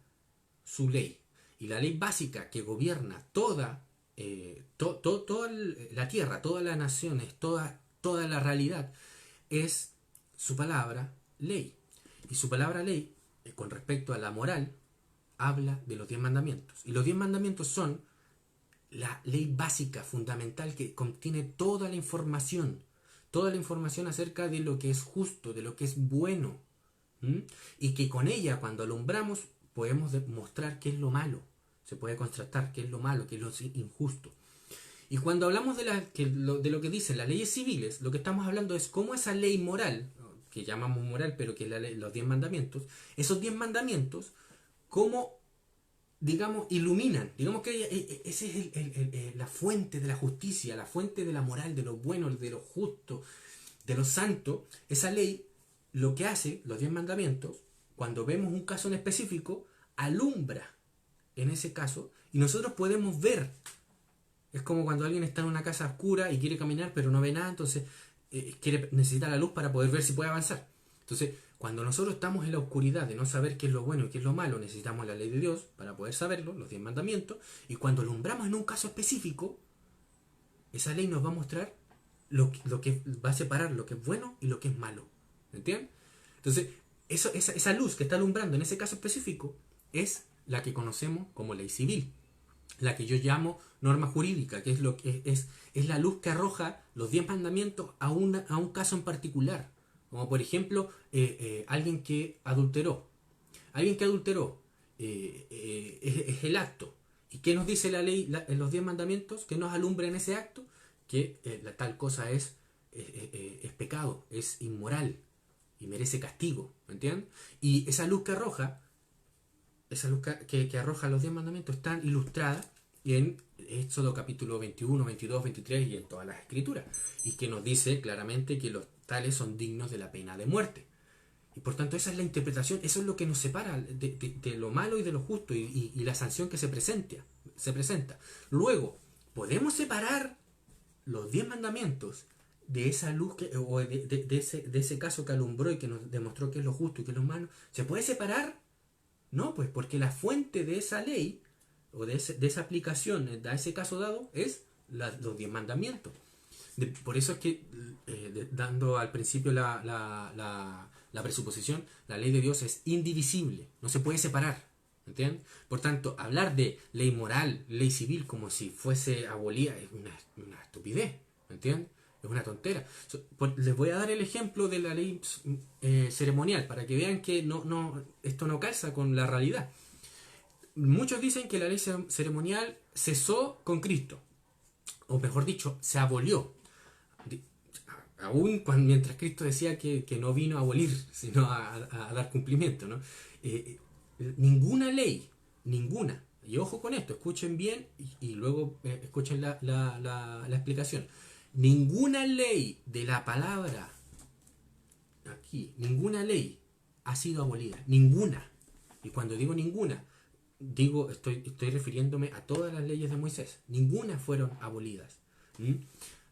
su ley. Y la ley básica que gobierna toda la tierra, todas las naciones, toda la realidad, es su palabra ley. Y su palabra ley, con respecto a la moral, habla de los 10 mandamientos. Y los 10 mandamientos son la ley básica, fundamental, que contiene toda la información acerca de lo que es justo, de lo que es bueno. ¿Mm? Y que con ella, cuando alumbramos, podemos demostrar qué es lo malo. Se puede constatar qué es lo malo, qué es lo injusto. Y cuando hablamos de lo que dicen las leyes civiles, lo que estamos hablando es cómo esa ley moral, que llamamos moral, pero que es los 10 mandamientos, esos 10 mandamientos, cómo, digamos, iluminan. Digamos que esa es la fuente de la justicia, la fuente de la moral, de lo bueno, de lo justo, de lo santo. Esa ley, lo que hace, los 10 mandamientos, cuando vemos un caso en específico, alumbra en ese caso y nosotros podemos ver. Es como cuando alguien está en una casa oscura y quiere caminar pero no ve nada, entonces necesita la luz para poder ver si puede avanzar. Entonces, cuando nosotros estamos en la oscuridad de no saber qué es lo bueno y qué es lo malo, necesitamos la ley de Dios para poder saberlo, los 10 mandamientos, y cuando alumbramos en un caso específico, esa ley nos va a mostrar lo que va a separar lo que es bueno y lo que es malo. ¿Entienden? Entonces, esa luz que está alumbrando en ese caso específico es la que conocemos como ley civil, la que yo llamo norma jurídica, que es lo que es la luz que arroja los 10 mandamientos a un caso en particular. Como por ejemplo, alguien que adulteró. Alguien que adulteró es el acto. ¿Y qué nos dice la ley en los 10 mandamientos? Que nos alumbra en ese acto que tal cosa es pecado, es inmoral y merece castigo. ¿Me entienden? Y esa luz que arroja arroja los 10 mandamientos están ilustradas en Éxodo capítulo 21, 22, 23 y en todas las escrituras. Y que nos dice claramente que los tales son dignos de la pena de muerte. Y por tanto esa es la interpretación, eso es lo que nos separa de lo malo y de lo justo y la sanción que se presenta. Luego, podemos separar los 10 mandamientos de esa luz o de ese caso que alumbró y que nos demostró que es lo justo y que es lo malo. ¿Se puede separar? No, pues porque la fuente de esa ley o de esa aplicación a ese caso dado es los 10 mandamientos. Por eso es que, dando al principio la presuposición, la ley de Dios es indivisible, no se puede separar. ¿Entienden? Por tanto, hablar de ley moral, ley civil, como si fuese abolida, es una estupidez. ¿Entienden? Es una tontera. Les voy a dar el ejemplo de la ley ceremonial para que vean que esto no calza con la realidad. Muchos dicen que la ley ceremonial cesó con Cristo, o mejor dicho, se abolió. Aún mientras Cristo decía que no vino a abolir, sino a dar cumplimiento, ¿no? Ninguna ley, ninguna, y ojo con esto, escuchen bien y luego escuchen la explicación. Ninguna ley de la palabra, aquí, ninguna ley ha sido abolida, ninguna. Y cuando digo ninguna, estoy refiriéndome a todas las leyes de Moisés. Ninguna fueron abolidas.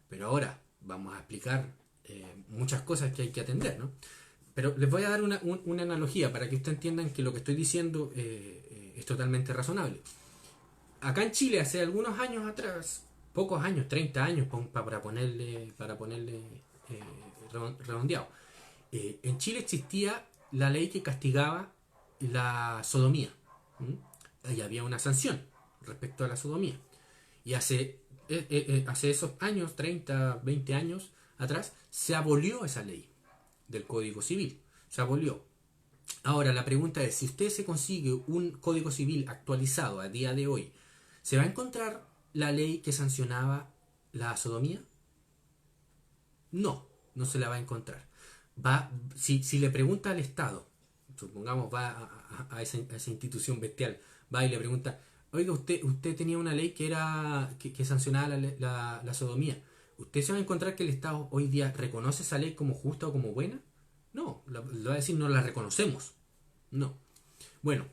Pero ahora vamos a explicar muchas cosas que hay que atender, ¿no? Pero les voy a dar una analogía para que ustedes entiendan que lo que estoy diciendo es totalmente razonable. Acá en Chile, hace algunos años atrás, pocos años, 30 años para ponerle redondeado, en Chile existía la ley que castigaba la sodomía. Y había una sanción respecto a la sodomía. Y hace esos años, 30, 20 años atrás, se abolió esa ley del Código Civil. Se abolió. Ahora la pregunta es, si usted se consigue un Código Civil actualizado a día de hoy, ¿se va a encontrar la ley que sancionaba la sodomía? No, no se la va a encontrar. Si le pregunta al Estado, supongamos va a esa institución bestial, va y le pregunta, oiga, usted tenía una ley que sancionaba la sodomía. ¿Usted se va a encontrar que el Estado hoy día reconoce esa ley como justa o como buena? No, le va a decir no la reconocemos. No. Bueno,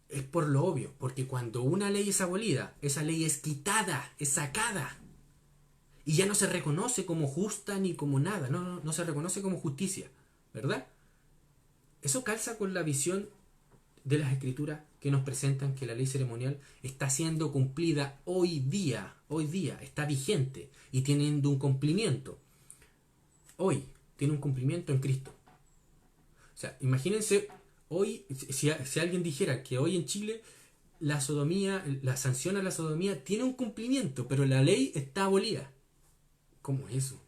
es por lo obvio, porque cuando una ley es abolida, esa ley es quitada, es sacada. Y ya no se reconoce como justa ni como nada, no se reconoce como justicia, ¿verdad? Eso calza con la visión de las escrituras que nos presentan que la ley ceremonial está siendo cumplida hoy día, está vigente y teniendo un cumplimiento. Hoy tiene un cumplimiento en Cristo. O sea, imagínense, hoy, si alguien dijera que hoy en Chile la sodomía, la sanción a la sodomía tiene un cumplimiento, pero la ley está abolida. ¿Cómo es eso?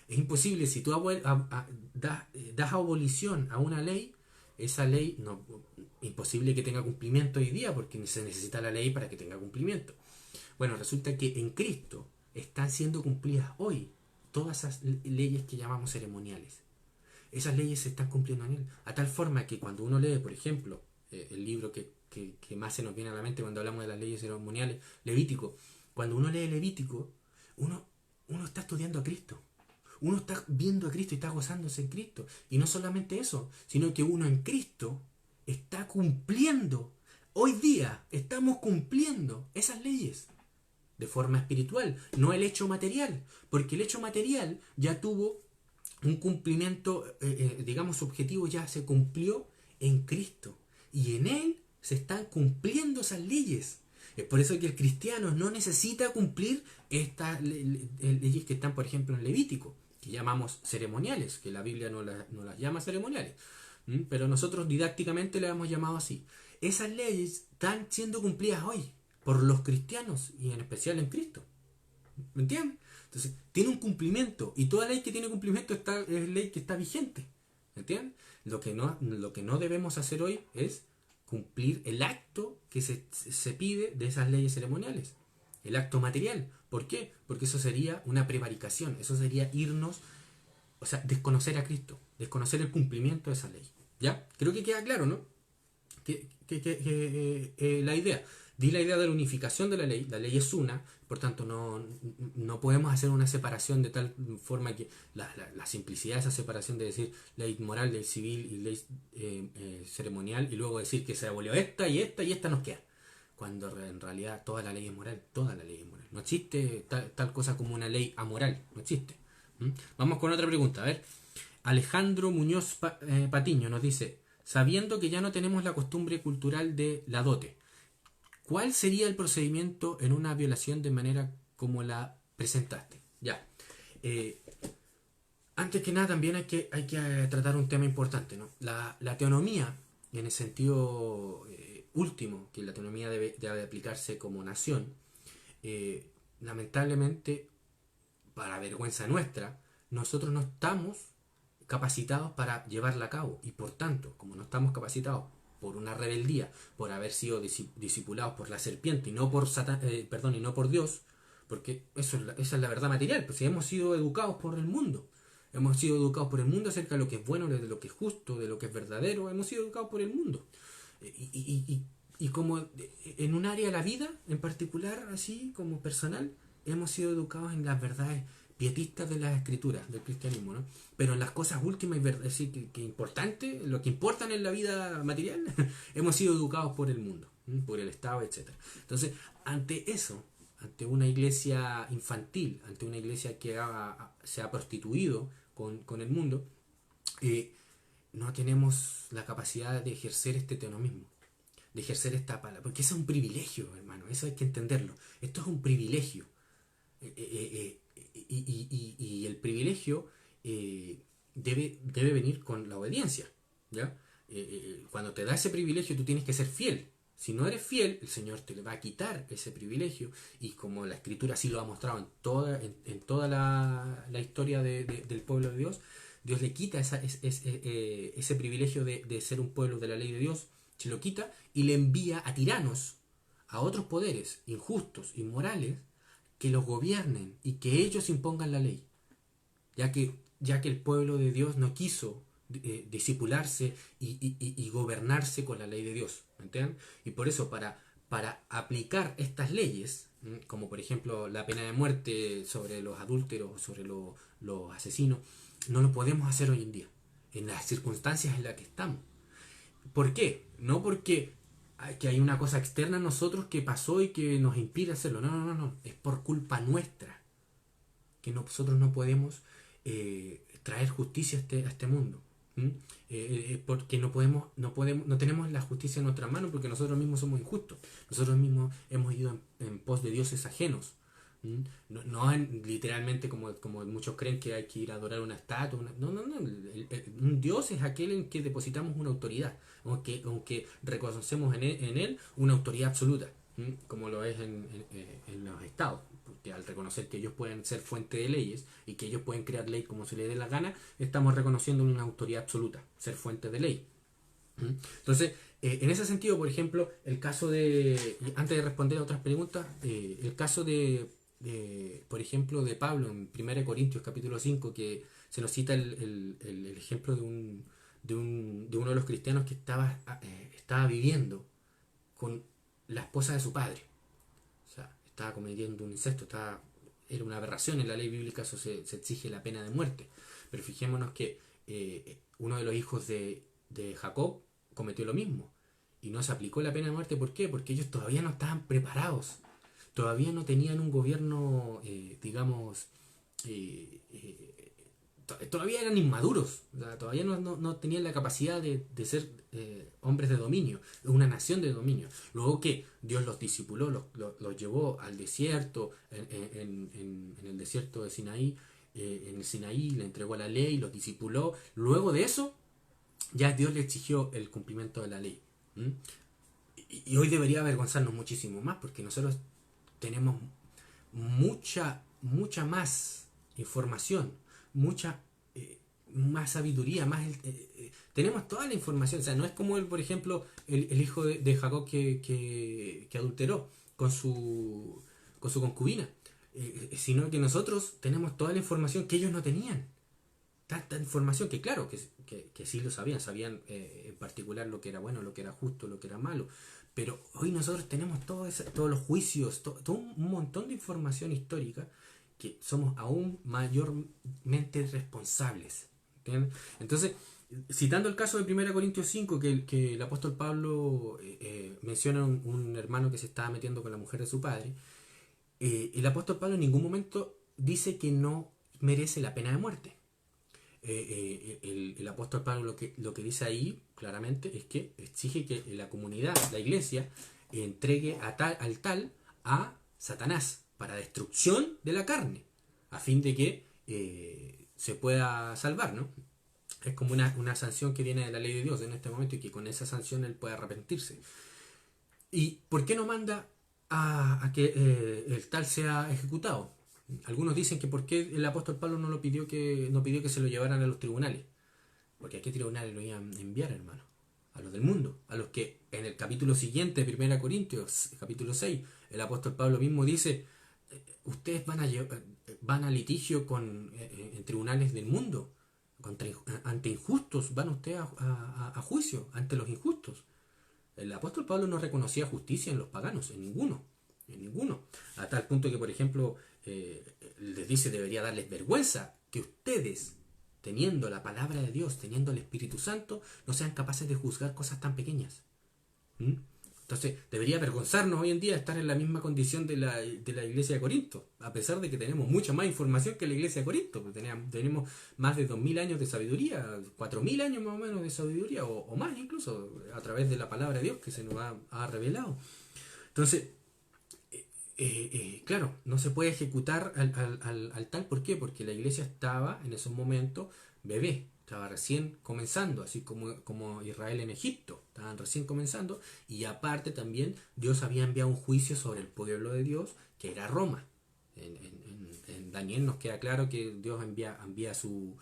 Es imposible. Si tú das abolición a una ley, esa ley imposible que tenga cumplimiento hoy día, porque se necesita la ley para que tenga cumplimiento. Bueno, resulta que en Cristo están siendo cumplidas hoy todas esas leyes que llamamos ceremoniales. Esas leyes se están cumpliendo en él, a tal forma que cuando uno lee, por ejemplo, el libro que más se nos viene a la mente cuando hablamos de las leyes ceremoniales, Levítico, cuando uno lee Levítico, uno está estudiando a Cristo. Uno está viendo a Cristo y está gozándose en Cristo. Y no solamente eso, sino que uno en Cristo está cumpliendo. Hoy día estamos cumpliendo esas leyes de forma espiritual, no el hecho material, porque el hecho material ya tuvo un cumplimiento, digamos, subjetivo, ya se cumplió en Cristo. Y en Él se están cumpliendo esas leyes. Es por eso que el cristiano no necesita cumplir estas leyes que están, por ejemplo, en Levítico, que llamamos ceremoniales, que la Biblia no las llama ceremoniales, pero nosotros didácticamente le hemos llamado así. Esas leyes están siendo cumplidas hoy por los cristianos y en especial en Cristo. ¿Me entiendes? Entonces, tiene un cumplimiento, y toda ley que tiene cumplimiento es ley que está vigente. ¿Me entiendes? Lo que no debemos hacer hoy es cumplir el acto que se pide de esas leyes ceremoniales, el acto material. ¿Por qué? Porque eso sería una prevaricación, eso sería irnos, o sea, desconocer a Cristo, desconocer el cumplimiento de esa ley. ¿Ya? Creo que queda claro, ¿no? La idea. Di la idea de la unificación de la ley es una, por tanto no podemos hacer una separación de tal forma que la simplicidad de esa separación de decir ley moral, ley civil y ley ceremonial y luego decir que se abolió esta y esta nos queda. Cuando en realidad toda la ley es moral, toda la ley es moral. No existe tal cosa como una ley amoral, no existe. Vamos con otra pregunta, a ver. Alejandro Muñoz Patiño nos dice, sabiendo que ya no tenemos la costumbre cultural de la dote, ¿cuál sería el procedimiento en una violación de manera como la presentaste? Ya. Antes que nada también hay que tratar un tema importante, ¿no? La teonomía, en el sentido último, que la teonomía debe aplicarse como nación, lamentablemente, para vergüenza nuestra, nosotros no estamos capacitados para llevarla a cabo, y por tanto, como no estamos capacitados por una rebeldía, por haber sido discipulados por la serpiente y no por y no por Dios, porque esa es la verdad material, pues si hemos sido educados por el mundo, hemos sido educados por el mundo acerca de lo que es bueno, de lo que es justo, de lo que es verdadero, hemos sido educados por el mundo. Y como en un área de la vida, en particular, así como personal, hemos sido educados en las verdades pietistas de las escrituras, del cristianismo, ¿no? Pero en las cosas últimas y es decir, que importante, lo que importan en la vida material, hemos sido educados por el mundo, por el Estado, etcétera. Entonces, ante eso, ante una iglesia infantil, ante una iglesia que se ha prostituido con el mundo, no tenemos la capacidad de ejercer este teonomismo, de ejercer esta palabra, porque eso es un privilegio, hermano, eso hay que entenderlo. Esto es un privilegio. Y el privilegio debe venir con la obediencia, ¿ya? Cuando te da ese privilegio tú tienes que ser fiel, Si no eres fiel, el Señor te va a quitar ese privilegio, y como la Escritura sí lo ha mostrado en toda la historia del pueblo de Dios, Dios le quita ese privilegio de ser un pueblo de la ley de Dios, se lo quita y le envía a tiranos, a otros poderes injustos, inmorales, que los gobiernen y que ellos impongan la ley, ya que el pueblo de Dios no quiso discipularse y gobernarse con la ley de Dios. ¿Me entienden? Y por eso, para aplicar estas leyes, como por ejemplo la pena de muerte sobre los adúlteros, sobre los asesinos, no lo podemos hacer hoy en día, en las circunstancias en las que estamos. ¿Por qué? No porque que hay una cosa externa a nosotros que pasó y que nos impide hacerlo. No, no, no, no. Es por culpa nuestra que nosotros no podemos traer justicia a este mundo. Porque no tenemos la justicia en nuestras manos, porque nosotros mismos somos injustos. Nosotros mismos hemos ido en pos de dioses ajenos. No literalmente como muchos creen que hay que ir a adorar una estatua. No, no, no. Un dios es aquel en que depositamos una autoridad, aunque reconocemos en él una autoridad absoluta, como lo es en los estados. Porque al reconocer que ellos pueden ser fuente de leyes y que ellos pueden crear ley como se les dé la gana, estamos reconociendo una autoridad absoluta, ser fuente de ley. Entonces, en ese sentido, por ejemplo, el caso antes de responder a otras preguntas, el caso por ejemplo, de Pablo en 1 Corintios capítulo 5, que se nos cita el ejemplo de uno de los cristianos que estaba viviendo con la esposa de su padre. O sea, estaba cometiendo un incesto, era una aberración en la ley bíblica, eso se exige la pena de muerte. Pero fijémonos que uno de los hijos de Jacob cometió lo mismo y no se aplicó la pena de muerte. ¿Por qué? Porque ellos todavía no estaban preparados, todavía no tenían un gobierno, digamos, todavía eran inmaduros, o sea, todavía no tenían la capacidad de ser hombres de dominio, una nación de dominio. Luego que Dios los discipuló, los llevó al desierto, en el desierto de Sinaí, en el Sinaí le entregó la ley, los discipuló. Luego de eso, ya Dios le exigió el cumplimiento de la ley. Y hoy debería avergonzarnos muchísimo más, porque nosotros tenemos mucha más información, mucha más sabiduría, tenemos toda la información. O sea, no es como por ejemplo, el hijo de Jacob que adulteró con su concubina, sino que nosotros tenemos toda la información que ellos no tenían. Tanta información que claro, que sí lo sabían en particular lo que era bueno, lo que era justo, lo que era malo. Pero hoy nosotros tenemos todos los juicios, todo un montón de información histórica, que somos aún mayormente responsables. ¿Entiendes? Entonces, citando el caso de 1 Corintios 5, que el apóstol Pablo menciona un hermano que se estaba metiendo con la mujer de su padre, el apóstol Pablo en ningún momento dice que no merece la pena de muerte. El apóstol Pablo lo que dice ahí claramente es que exige que la comunidad, la iglesia, entregue al tal a Satanás para destrucción de la carne, a fin de que se pueda salvar, ¿no? Es como una sanción que viene de la ley de Dios en este momento, y que con esa sanción él puede arrepentirse. ¿Y por qué no manda a que el tal sea ejecutado? Algunos dicen que por qué el apóstol Pablo no pidió que se lo llevaran a los tribunales. Porque a qué tribunales lo iban a enviar, hermano. A los del mundo. A los que en el capítulo siguiente, 1 Corintios, capítulo 6, el apóstol Pablo mismo dice: ustedes van a litigio en tribunales del mundo. Ante injustos van ustedes a juicio, ante los injustos. El apóstol Pablo no reconocía justicia en los paganos, en ninguno. A tal punto que, por ejemplo, les dice: debería darles vergüenza que ustedes, teniendo la palabra de Dios, teniendo el Espíritu Santo, no sean capaces de juzgar cosas tan pequeñas. Entonces, debería avergonzarnos hoy en día estar en la misma condición de la iglesia de Corinto, a pesar de que tenemos mucha más información que la iglesia de Corinto. Pues tenemos más de 2000 años de sabiduría, 4000 años más o menos de sabiduría, o más incluso, a través de la palabra de Dios que se nos ha revelado. Entonces, claro, no se puede ejecutar al tal. ¿Por qué? Porque la iglesia estaba en esos momentos bebé, estaba recién comenzando, así como Israel en Egipto, estaban recién comenzando, y aparte también Dios había enviado un juicio sobre el pueblo de Dios, que era Roma. En Daniel nos queda claro que Dios envía a su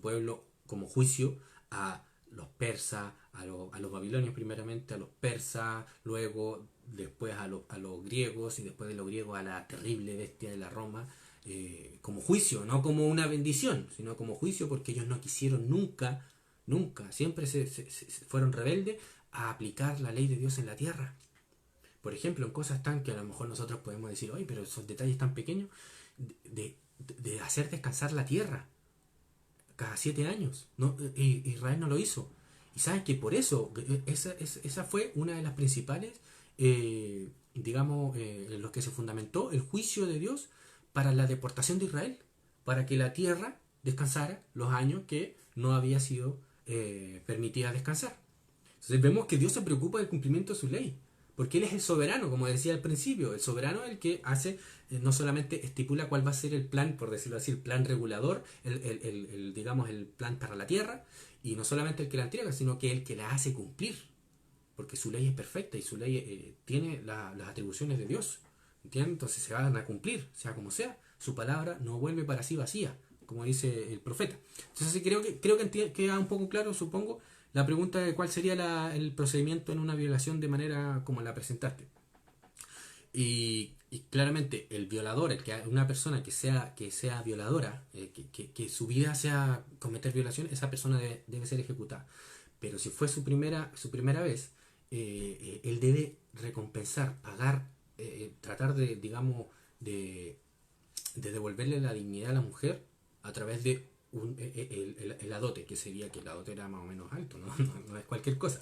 pueblo como juicio a los persas, a los babilonios primeramente, a los persas, luego después a los griegos, y después de los griegos a la terrible bestia de la Roma, como juicio, no como una bendición, sino como juicio, porque ellos no quisieron nunca, nunca, siempre se fueron rebeldes a aplicar la ley de Dios en la tierra. Por ejemplo, en cosas tan que a lo mejor nosotros podemos decir, oye, pero esos detalles tan pequeños, de hacer descansar la tierra cada 7 años. No, Israel no lo hizo. Y sabes que por eso, esa fue una de las principales, en los que se fundamentó el juicio de Dios para la deportación de Israel, para que la tierra descansara los años que no había sido permitida descansar. Entonces vemos que Dios se preocupa del cumplimiento de su ley, porque Él es el soberano, como decía al principio. El soberano es el que hace, no solamente estipula cuál va a ser el plan, por decirlo así, el plan regulador, el plan para la tierra, y no solamente el que la entrega, sino que el que la hace cumplir, porque su ley es perfecta y su ley tiene las atribuciones de Dios. ¿Entiendes? Entonces se van a cumplir, sea como sea. Su palabra no vuelve para sí vacía, como dice el profeta. Entonces sí, creo que queda un poco claro, supongo, la pregunta de cuál sería el procedimiento en una violación de manera como la presentaste. Y claramente el violador, una persona que sea violadora, que su vida sea cometer violación, esa persona debe ser ejecutada. Pero si fue su primera vez, él debe recompensar, pagar, tratar de devolverle la dignidad a la mujer a través de el adote, que sería que el adote era más o menos alto, no es cualquier cosa,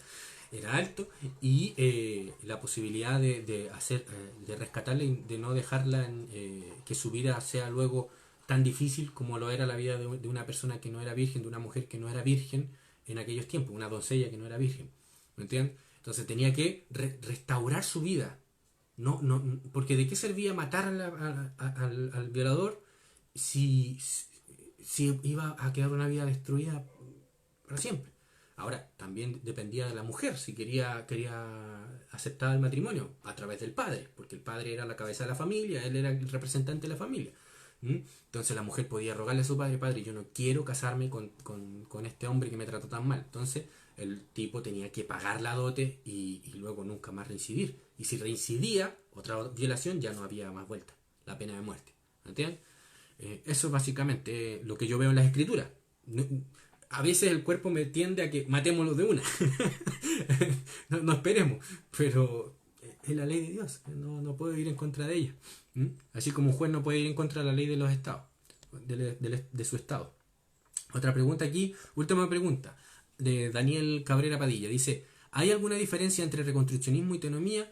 era alto, y la posibilidad de rescatarla y de no dejarla que su vida sea luego tan difícil como lo era la vida de una persona que no era virgen, de una mujer que no era virgen en aquellos tiempos, una doncella que no era virgen, ¿me entiendes? Entonces tenía que restaurar su vida. Porque ¿de qué servía matar al violador si iba a quedar una vida destruida para siempre? Ahora, también dependía de la mujer si quería aceptar el matrimonio a través del padre, porque el padre era la cabeza de la familia, él era el representante de la familia. Entonces la mujer podía rogarle a su padre: padre, yo no quiero casarme con este hombre que me trató tan mal. Entonces el tipo tenía que pagar la dote y luego nunca más reincidir. Y si reincidía, otra violación, ya no había más vuelta, la pena de muerte. ¿Entiendes? Eso es básicamente lo que yo veo en las escrituras. A veces el cuerpo me tiende a que matémoslo de una. no esperemos, pero es la ley de Dios, no puedo ir en contra de ella. Así como un juez no puede ir en contra de la ley de los estados, de su estado. Otra pregunta aquí, última pregunta, de Daniel Cabrera Padilla. Dice: ¿hay alguna diferencia entre reconstruccionismo y teonomía?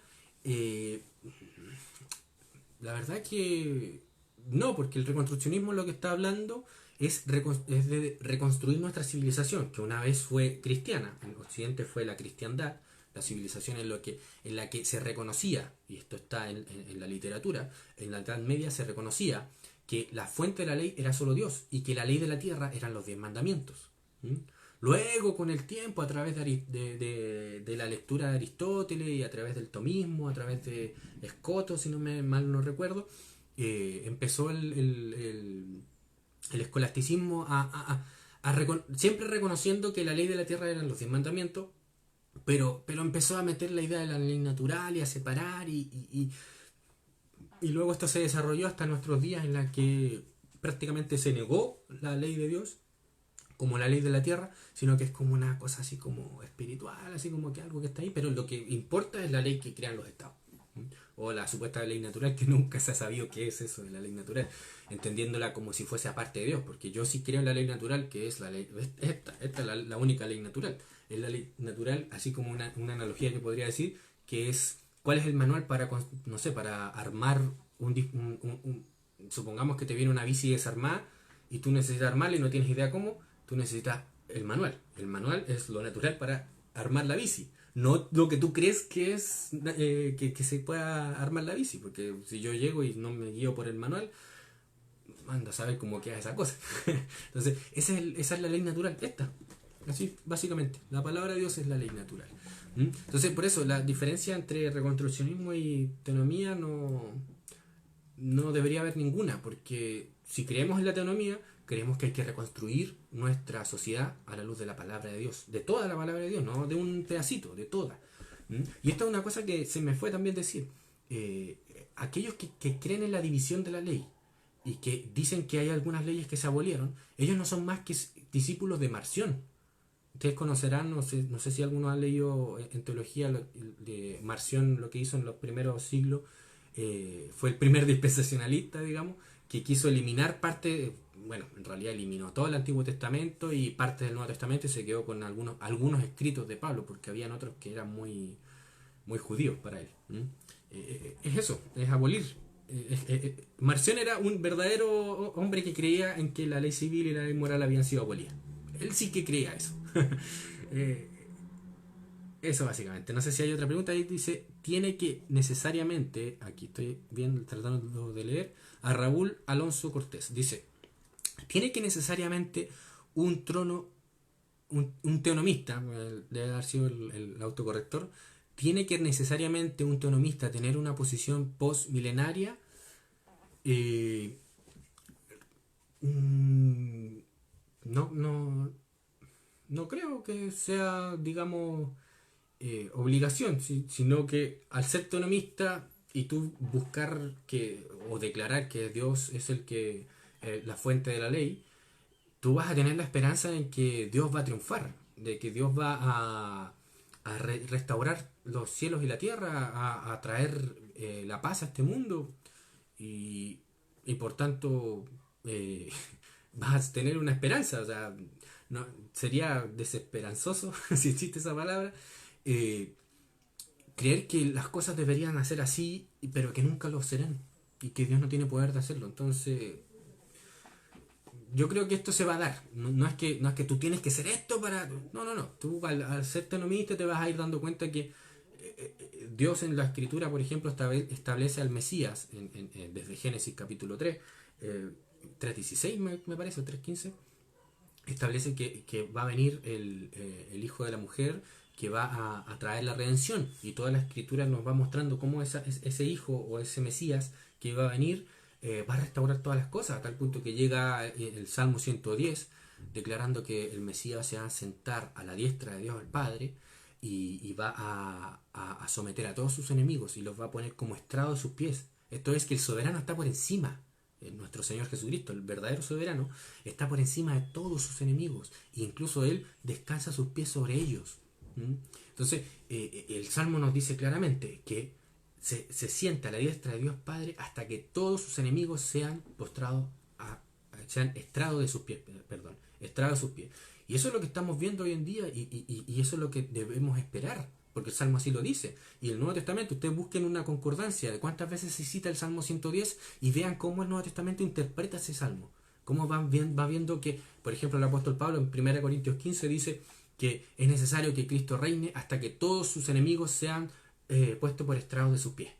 La verdad es que no, porque el reconstruccionismo lo que está hablando es de reconstruir nuestra civilización, que una vez fue cristiana. En Occidente fue la cristiandad, la civilización en la que se reconocía, y esto está en la literatura, en la Edad Media se reconocía que la fuente de la ley era solo Dios, y que la ley de la tierra eran los 10 mandamientos. Luego, con el tiempo, a través de la lectura de Aristóteles, y a través del tomismo, a través de Escoto, si mal no recuerdo, empezó el escolasticismo siempre reconociendo que la ley de la tierra eran los 10 mandamientos, pero empezó a meter la idea de la ley natural y a separar, y luego esto se desarrolló hasta nuestros días, en la que prácticamente se negó la ley de Dios como la ley de la tierra, sino que es como una cosa así como espiritual, así como que algo que está ahí, pero lo que importa es la ley que crean los estados. O la supuesta ley natural, que nunca se ha sabido qué es eso de la ley natural, entendiéndola como si fuese aparte de Dios, porque yo sí creo en la ley natural, que es la ley, esta es la única ley natural. Es la ley natural, así como una analogía que podría decir, que es: ¿cuál es el manual para, no sé, para armar supongamos que te viene una bici desarmada y tú necesitas armarla y no tienes idea cómo? Tú necesitas el manual. El manual es lo natural para armar la bici, no lo que tú crees que es que se pueda armar la bici, porque si yo llego y no me guío por el manual, anda a saber cómo queda esa cosa. Entonces, esa es la ley natural, esta. Así, básicamente. La palabra de Dios es la ley natural. Entonces, por eso, la diferencia entre reconstruccionismo y teonomía no debería haber ninguna, porque si creemos en la teonomía, creemos que hay que reconstruir nuestra sociedad a la luz de la palabra de Dios, de toda la palabra de Dios, no de un pedacito, de toda. Y esta es una cosa que se me fue también decir. Eh, Aquellos que creen en la división de la ley y que dicen que hay algunas leyes que se abolieron, ellos no son más que discípulos de Marción. Ustedes conocerán, no sé si alguno ha leído en teología de Marción, lo que hizo en los primeros siglos. Fue el primer dispensacionalista, digamos, que quiso eliminar parte, bueno, en realidad eliminó todo el Antiguo Testamento y parte del Nuevo Testamento y se quedó con algunos escritos de Pablo, porque habían otros que eran muy, muy judíos para él. Es eso, es abolir. Marción era un verdadero hombre que creía en que la ley civil y la ley moral habían sido abolidas. Él sí que creía eso. Eh, Eso básicamente. No sé si hay otra pregunta. Ahí dice, tiene que necesariamente, aquí estoy viendo, tratando de leer, a Raúl Alonso Cortés. Dice, tiene que necesariamente un trono, un teonomista, debe haber sido el autocorrector, tiene que necesariamente un teonomista tener una posición postmilenaria. Eh, mm, no creo que sea, digamos, obligación, sino que al ser teonomista y tú buscar que o declarar que Dios es el que la fuente de la ley, tú vas a tener la esperanza en que Dios va a triunfar, de que Dios va a restaurar los cielos y la tierra, a traer la paz a este mundo y, y por tanto eh, vas a tener una esperanza, o sea, no, sería desesperanzoso, si existe esa palabra, eh, creer que las cosas deberían hacer así, pero que nunca lo serán y que Dios no tiene poder de hacerlo. Entonces, yo creo que esto se va a dar. No es que tú tienes que hacer esto para. No. Tú al ser teonomista te vas a ir dando cuenta que Dios en la escritura, por ejemplo, establece al Mesías desde Génesis capítulo 3, 3.16 me parece, o 3.15, establece que va a venir el hijo de la mujer que va a traer la redención y toda la escritura nos va mostrando cómo ese hijo o ese Mesías que va a venir va a restaurar todas las cosas a tal punto que llega el Salmo 110 declarando que el Mesías se va a sentar a la diestra de Dios el Padre y va a someter a todos sus enemigos y los va a poner como estrado de sus pies. Esto es que el soberano está por encima. Nuestro Señor Jesucristo, el verdadero soberano, está por encima de todos sus enemigos e incluso Él descansa sus pies sobre ellos. Entonces, el Salmo nos dice claramente que se sienta a la diestra de Dios Padre hasta que todos sus enemigos sean postrados, sean estrados de sus pies, perdón, estrados de sus pies. Y eso es lo que estamos viendo hoy en día y eso es lo que debemos esperar, porque el Salmo así lo dice. Y el Nuevo Testamento, ustedes busquen una concordancia de cuántas veces se cita el Salmo 110 y vean cómo el Nuevo Testamento interpreta ese Salmo. Cómo va viendo que, por ejemplo, el apóstol Pablo en 1 Corintios 15 dice que es necesario que Cristo reine hasta que todos sus enemigos sean puestos por estrado de sus pies.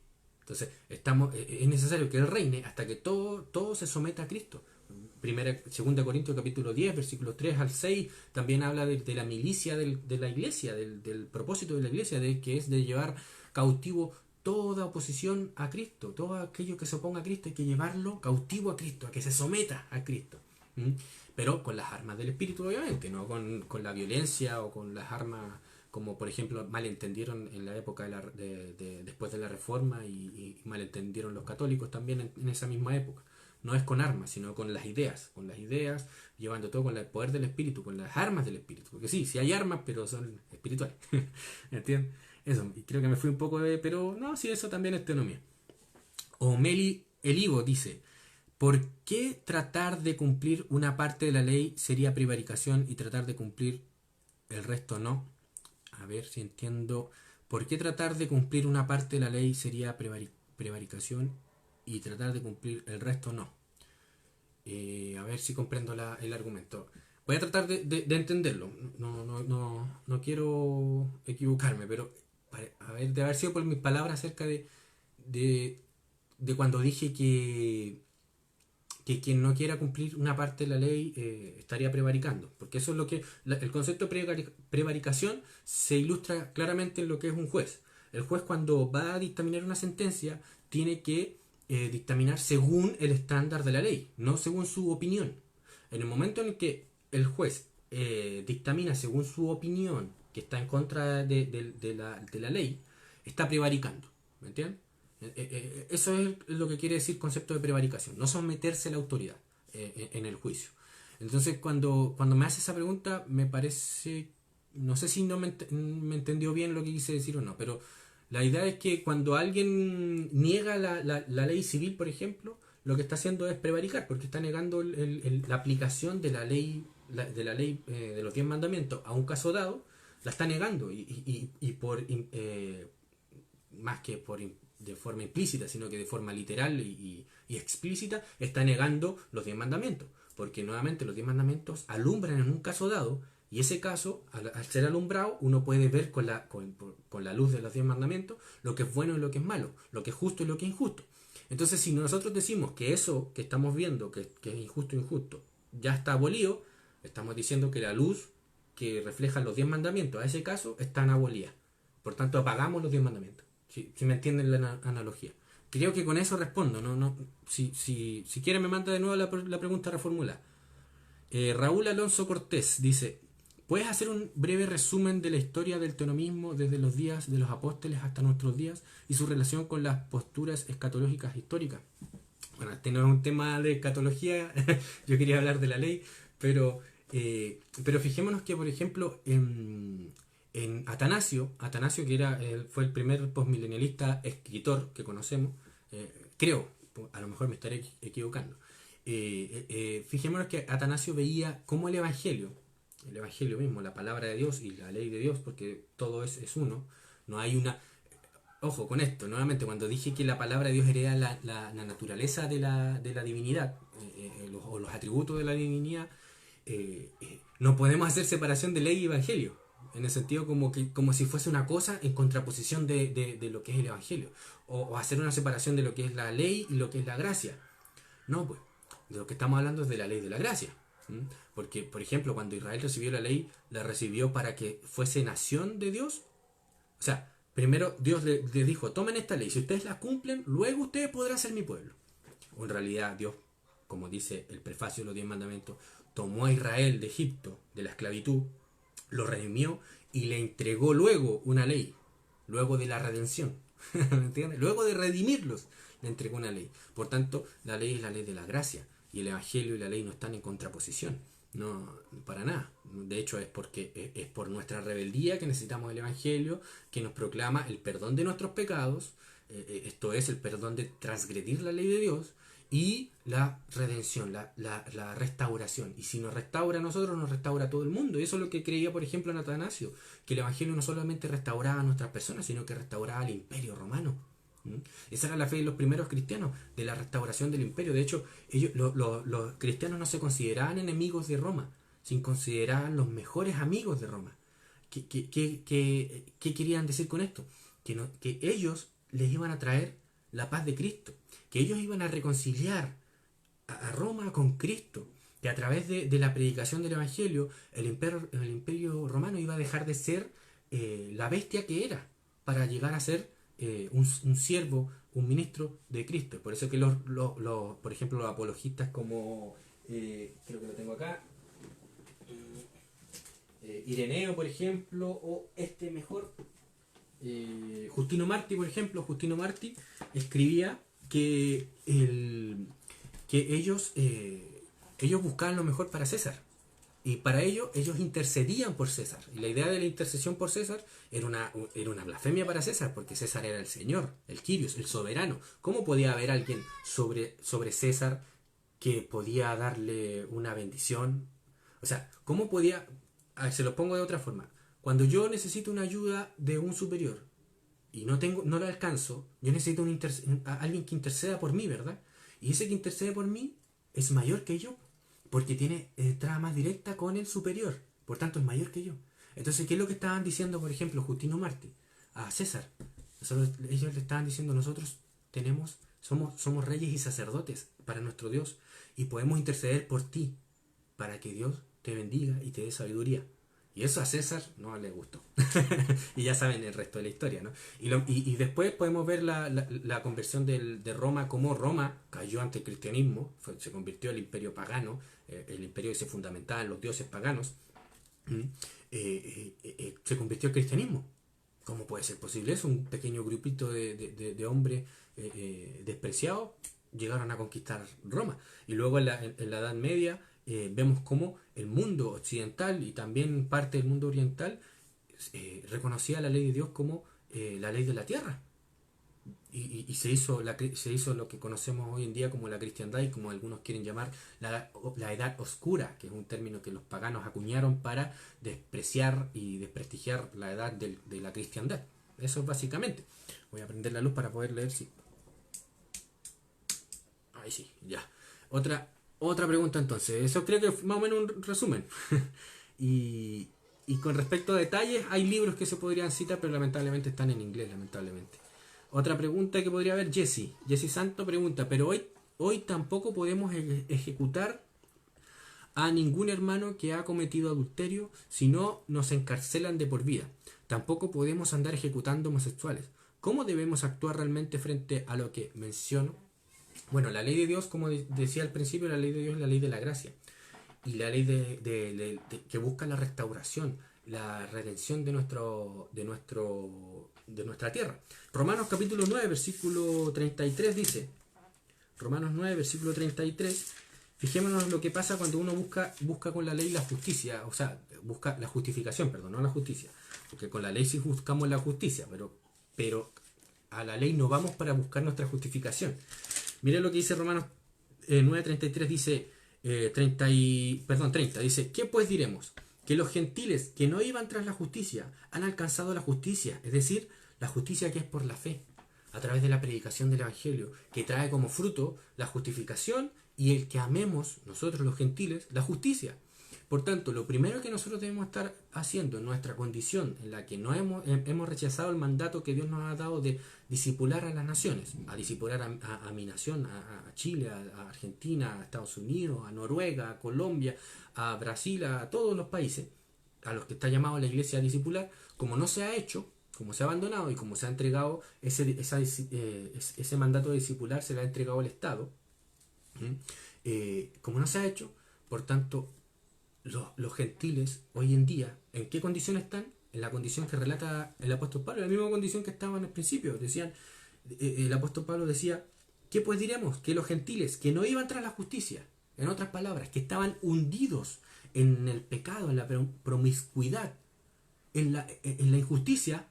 Entonces, es necesario que Él reine hasta que todo se someta a Cristo. 2 Corintios capítulo 10, versículos 3 al 6, también habla de la milicia de la iglesia, del propósito de la iglesia, que es de llevar cautivo toda oposición a Cristo, todo aquello que se oponga a Cristo, hay que llevarlo cautivo a Cristo, a que se someta a Cristo. Pero con las armas del Espíritu, obviamente, no con la violencia o con las armas como por ejemplo malentendieron en la época después de la Reforma y malentendieron los católicos también en esa misma época. No es con armas, sino con las ideas, llevando todo con el poder del Espíritu, con las armas del Espíritu. Porque sí hay armas, pero son espirituales. ¿Entiendes? Eso, y creo que me fui un poco pero no, sí, eso también es teonomía. O Meli Eligo dice, ¿por qué tratar de cumplir una parte de la ley sería prevaricación y tratar de cumplir el resto no? A ver si entiendo. ¿Por qué tratar de cumplir una parte de la ley sería prevaricación y tratar de cumplir el resto no? A ver si comprendo el argumento. Voy a tratar de entenderlo. No quiero equivocarme, pero a ver, de haber sido por mis palabras acerca de cuando dije que que quien no quiera cumplir una parte de la ley estaría prevaricando, porque eso es lo que el concepto de prevaricación se ilustra claramente en lo que es un juez. El juez, cuando va a dictaminar una sentencia, tiene que dictaminar según el estándar de la ley, no según su opinión. En el momento en el que el juez dictamina según su opinión, que está en contra de la ley, está prevaricando. ¿Me entiendes? Eso es lo que quiere decir concepto de prevaricación, no someterse a la autoridad en el juicio. Entonces, cuando me hace esa pregunta, me parece, no sé si no me entendió bien lo que quise decir o no, pero la idea es que cuando alguien niega la ley civil, por ejemplo, lo que está haciendo es prevaricar, porque está negando la aplicación de la ley, de los 10 mandamientos a un caso dado, la está negando y por más que de forma implícita, sino que de forma literal y explícita, está negando los 10 mandamientos. Porque nuevamente los 10 mandamientos alumbran en un caso dado, y ese caso, al ser alumbrado, uno puede ver con la luz de los 10 mandamientos lo que es bueno y lo que es malo, lo que es justo y lo que es injusto. Entonces, si nosotros decimos que eso que estamos viendo, que es injusto e injusto, ya está abolido, estamos diciendo que la luz que refleja los 10 mandamientos a ese caso están abolidas. Por tanto, apagamos los 10 mandamientos. Si me entienden la analogía. Creo que con eso respondo. Si quieren me manda de nuevo la pregunta reformulada. Raúl Alonso Cortés dice: ¿puedes hacer un breve resumen de la historia del teonomismo desde los días de los apóstoles hasta nuestros días y su relación con las posturas escatológicas históricas? Bueno, este no es un tema de escatología, yo quería hablar de la ley, pero fijémonos que, por ejemplo, en Atanasio, que fue el primer postmilenialista escritor que conocemos, creo, a lo mejor me estaré equivocando, fijémonos que Atanasio veía cómo el Evangelio mismo, la palabra de Dios y la ley de Dios, porque todo es uno, no hay una... Ojo con esto, nuevamente, cuando dije que la palabra de Dios hereda la naturaleza de la divinidad, o los atributos de la divinidad, no podemos hacer separación de ley y evangelio, en el sentido como si fuese una cosa en contraposición de lo que es el evangelio, o hacer una separación de lo que es la ley y lo que es la gracia. No, pues, de lo que estamos hablando es de la ley de la gracia. Porque, por ejemplo, cuando Israel recibió la ley, la recibió para que fuese nación de Dios. O sea, primero Dios le dijo: tomen esta ley, si ustedes la cumplen, luego ustedes podrán ser mi pueblo. O en realidad Dios, como dice el prefacio de los 10 mandamientos, tomó a Israel de Egipto, de la esclavitud, lo redimió y le entregó luego una ley, luego de la redención. ¿Me entiendes? Luego de redimirlos, le entregó una ley. Por tanto, la ley es la ley de la gracia, y el evangelio y la ley no están en contraposición. No, para nada. De hecho, es por nuestra rebeldía que necesitamos el evangelio, que nos proclama el perdón de nuestros pecados, esto es, el perdón de transgredir la ley de Dios, y la redención, la restauración. Y si nos restaura a nosotros, nos restaura a todo el mundo. Y eso es lo que creía, por ejemplo, en Atanasio, que el evangelio no solamente restauraba a nuestras personas, sino que restauraba al imperio romano. Esa era la fe de los primeros cristianos, de la restauración del imperio. De hecho, los cristianos no se consideraban enemigos de Roma, se consideraban los mejores amigos de Roma. ¿Qué querían decir con esto? Que ellos les iban a traer la paz de Cristo, que ellos iban a reconciliar a Roma con Cristo, que a través de la predicación del Evangelio el imperio romano iba a dejar de ser la bestia que era, para llegar a ser un siervo, un ministro de Cristo. Por eso que por ejemplo, los apologistas como, creo que lo tengo acá, Ireneo, por ejemplo, o Justino Martí, por ejemplo. Justino Martí escribía que ellos buscaban lo mejor para César, y para ello ellos intercedían por César, y la idea de la intercesión por César era una blasfemia para César, porque César era el señor, el Kyrios, el soberano. ¿Cómo podía haber alguien sobre César que podía darle una bendición? O sea, ¿cómo podía? A ver, se lo pongo de otra forma. Cuando yo necesito una ayuda de un superior y no lo alcanzo, yo necesito a alguien que interceda por mí, ¿verdad? Y ese que intercede por mí es mayor que yo, porque tiene entrada más directa con el superior, por tanto es mayor que yo. Entonces, ¿qué es lo que estaban diciendo, por ejemplo, Justino Martí a César? Ellos le estaban diciendo: nosotros somos reyes y sacerdotes para nuestro Dios y podemos interceder por ti para que Dios te bendiga y te dé sabiduría. Y eso a César no le gustó. Y ya saben el resto de la historia, ¿no? Y después podemos ver la conversión de Roma, como Roma cayó ante el cristianismo, se convirtió en el imperio pagano, el imperio que se fundamentaba en los dioses paganos, se convirtió al cristianismo. ¿Cómo puede ser posible eso? Un pequeño grupito de hombres despreciados llegaron a conquistar Roma. Y luego en la Edad Media vemos cómo el mundo occidental y también parte del mundo oriental reconocía la ley de Dios como la ley de la tierra. Y se hizo lo que conocemos hoy en día como la cristiandad y como algunos quieren llamar la edad oscura, que es un término que los paganos acuñaron para despreciar y desprestigiar la edad de la cristiandad. Eso es básicamente. Voy a prender la luz para poder leer. Sí. Ahí sí, ya. Otra pregunta entonces. Eso creo que es más o menos un resumen. y, y con respecto a detalles, hay libros que se podrían citar, pero lamentablemente están en inglés, lamentablemente. Otra pregunta que podría haber, Jesse Santo pregunta, pero hoy tampoco podemos ejecutar a ningún hermano que ha cometido adulterio, si no nos encarcelan de por vida. Tampoco podemos andar ejecutando homosexuales. ¿Cómo debemos actuar realmente frente a lo que menciono? Bueno, la ley de Dios, como decía al principio, la ley de Dios es la ley de la gracia. Y la ley que busca la restauración, la redención de nuestra tierra. Romanos capítulo 9, versículo 33 dice, Romanos 9, versículo 33, fijémonos lo que pasa cuando uno busca con la ley la justicia, o sea, busca la justificación, perdón, no la justicia, porque con la ley sí buscamos la justicia, pero a la ley no vamos para buscar nuestra justificación. Miren lo que dice Romanos 9:33, dice 30, dice, ¿qué pues diremos? Que los gentiles que no iban tras la justicia han alcanzado la justicia, es decir, la justicia que es por la fe, a través de la predicación del Evangelio, que trae como fruto la justificación y el que amemos, nosotros los gentiles, la justicia. Por tanto, lo primero que nosotros debemos estar haciendo en nuestra condición en la que no hemos rechazado el mandato que Dios nos ha dado de discipular a las naciones, a discipular a mi nación, a Chile, a Argentina, a Estados Unidos, a Noruega, a Colombia, a Brasil, a todos los países a los que está llamado la iglesia a discipular, como no se ha hecho, como se ha abandonado y como se ha entregado ese mandato de discipular, se le ha entregado al Estado, como no se ha hecho, por tanto, los gentiles hoy en día, ¿en qué condición están? En la condición que relata el apóstol Pablo, en la misma condición que estaban al principio. El apóstol Pablo decía, ¿qué pues diremos? Que los gentiles que no iban tras la justicia, en otras palabras, que estaban hundidos en el pecado, en la promiscuidad, en la injusticia,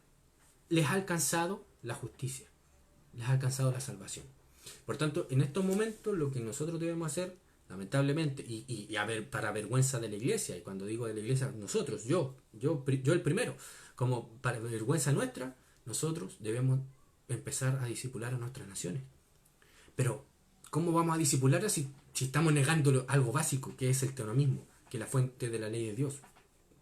les ha alcanzado la justicia, les ha alcanzado la salvación. Por tanto, en estos momentos lo que nosotros debemos hacer, lamentablemente, y a ver, para vergüenza de la iglesia, y cuando digo de la iglesia, nosotros, yo el primero, como para vergüenza nuestra, nosotros debemos empezar a discipular a nuestras naciones. Pero, ¿cómo vamos a discipular si estamos negando algo básico, que es el teonomismo, que es la fuente de la ley de Dios?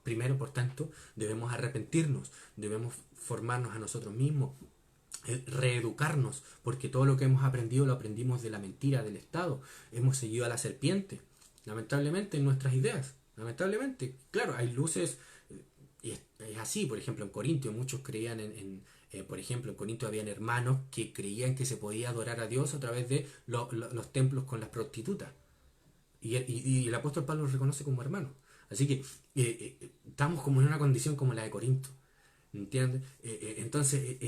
Primero, por tanto, debemos arrepentirnos, debemos formarnos a nosotros mismos, reeducarnos, porque todo lo que hemos aprendido lo aprendimos de la mentira del Estado. Hemos seguido a la serpiente, lamentablemente, en nuestras ideas. Lamentablemente, claro, hay luces, y es así. Por ejemplo, en Corintio muchos creían por ejemplo, en Corinto habían hermanos que creían que se podía adorar a Dios a través de los templos con las prostitutas. Y el apóstol Pablo los reconoce como hermanos. Así que estamos como en una condición como la de Corinto. ¿Entiendes? Entonces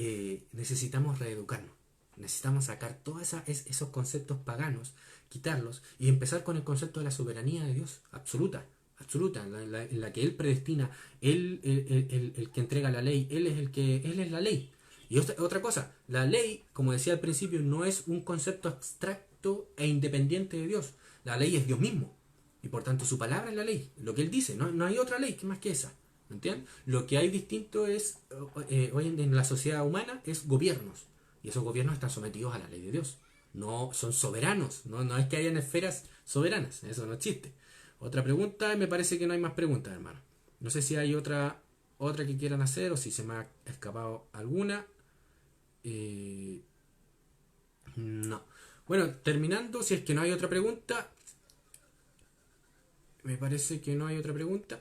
necesitamos reeducarnos. Necesitamos sacar todos esos conceptos paganos, quitarlos y empezar con el concepto de la soberanía de Dios, absoluta, en la que Él predestina, Él el que entrega la ley, Él es la ley. Y otra cosa, la ley, como decía al principio, no es un concepto abstracto e independiente de Dios. La ley es Dios mismo. Y por tanto su palabra es la ley. Lo que Él dice, no hay otra ley que más que esa. ¿Entiendes? Lo que hay distinto es, hoy en la sociedad humana, es gobiernos. Y esos gobiernos están sometidos a la ley de Dios. No son soberanos. No es que hayan esferas soberanas. Eso no existe. Otra pregunta, me parece que no hay más preguntas, hermano. No sé si hay otra que quieran hacer o si se me ha escapado alguna. No. Bueno, terminando, si es que no hay otra pregunta, me parece que no hay otra pregunta.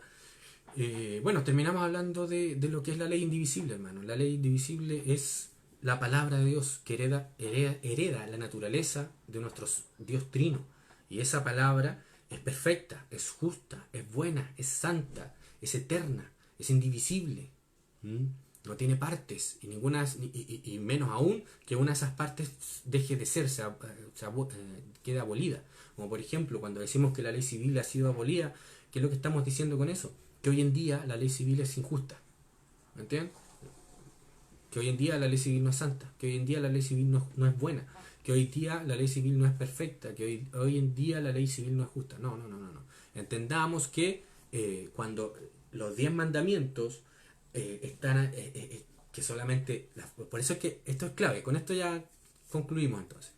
Bueno, terminamos hablando de lo que es la ley indivisible, hermano. La ley indivisible es la palabra de Dios que hereda la naturaleza de nuestro Dios trino. Y esa palabra es perfecta, es justa, es buena, es santa, es eterna, es indivisible. ¿Mm? No tiene partes y ninguna y menos aún que una de esas partes deje de ser, quede abolida. Como por ejemplo, cuando decimos que la ley civil ha sido abolida, ¿qué es lo que estamos diciendo con eso? Que hoy en día la ley civil es injusta. ¿Me entienden? Que hoy en día la ley civil no es santa, que hoy en día la ley civil no es buena, que hoy en día la ley civil no es perfecta, que hoy en día la ley civil no es justa. No, no, no, no, no. Entendamos que cuando los 10 mandamientos están, que solamente, por eso es que esto es clave, con esto ya concluimos entonces.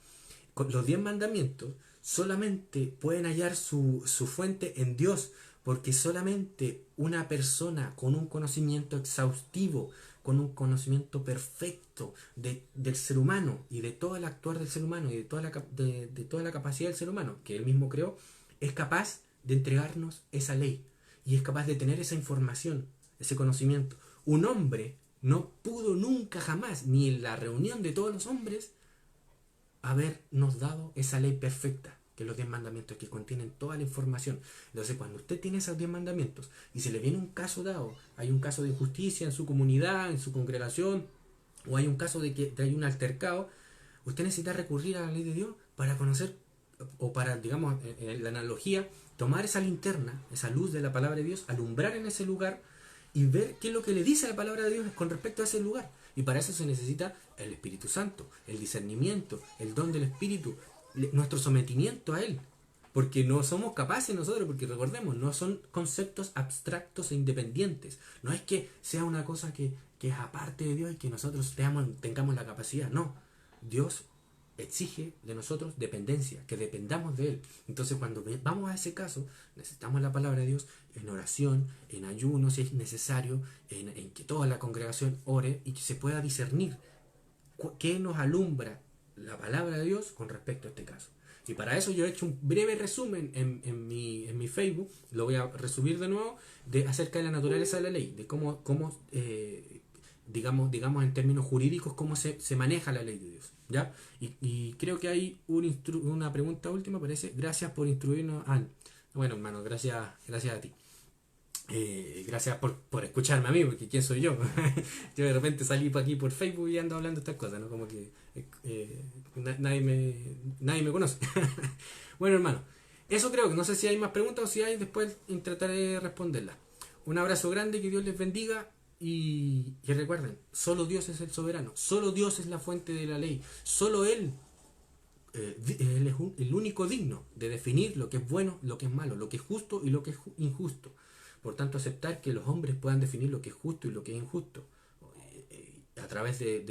Los 10 mandamientos solamente pueden hallar su fuente en Dios, porque solamente una persona con un conocimiento exhaustivo, con un conocimiento perfecto del ser humano y de todo el actuar del ser humano y de toda la capacidad del ser humano que él mismo creó, es capaz de entregarnos esa ley y es capaz de tener esa información, ese conocimiento. Un hombre no pudo nunca jamás, ni en la reunión de todos los hombres, habernos dado esa ley perfecta, que es los 10 mandamientos, que contienen toda la información. Entonces, cuando usted tiene esos 10 mandamientos y se le viene un caso dado, hay un caso de injusticia en su comunidad, en su congregación, o hay un caso de que hay un altercado, usted necesita recurrir a la ley de Dios para conocer, o para, digamos, en la analogía, tomar esa linterna, esa luz de la palabra de Dios, alumbrar en ese lugar y ver qué es lo que le dice la palabra de Dios con respecto a ese lugar. Y para eso se necesita el Espíritu Santo, el discernimiento, el don del Espíritu, nuestro sometimiento a Él. Porque no somos capaces nosotros, porque recordemos, no son conceptos abstractos e independientes. No es que sea una cosa que es aparte de Dios y que nosotros tengamos la capacidad. No, Dios exige de nosotros dependencia, que dependamos de Él. Entonces cuando vamos a ese caso, necesitamos la palabra de Dios en oración, en ayuno, si es necesario, en que toda la congregación ore y que se pueda discernir qué nos alumbra la palabra de Dios con respecto a este caso. Y para eso yo he hecho un breve resumen en mi Facebook, lo voy a resumir de nuevo, acerca de la naturaleza de la ley, de cómo digamos en términos jurídicos, cómo se maneja la ley de Dios. ¿Ya? Y creo que hay una pregunta última, parece. Gracias por instruirnos. Bueno, hermano, gracias a ti. Gracias por escucharme a mí, porque ¿quién soy yo? Yo de repente salí por aquí por Facebook y ando hablando estas cosas, ¿no? Como que nadie me conoce. Bueno, hermano, eso creo que no sé si hay más preguntas o si hay, después trataré de responderlas. Un abrazo grande, que Dios les bendiga. Y recuerden, solo Dios es el soberano, solo Dios es la fuente de la ley, solo Él es el único digno de definir lo que es bueno, lo que es malo, lo que es justo y lo que es injusto. Por tanto, aceptar que los hombres puedan definir lo que es justo y lo que es injusto a través de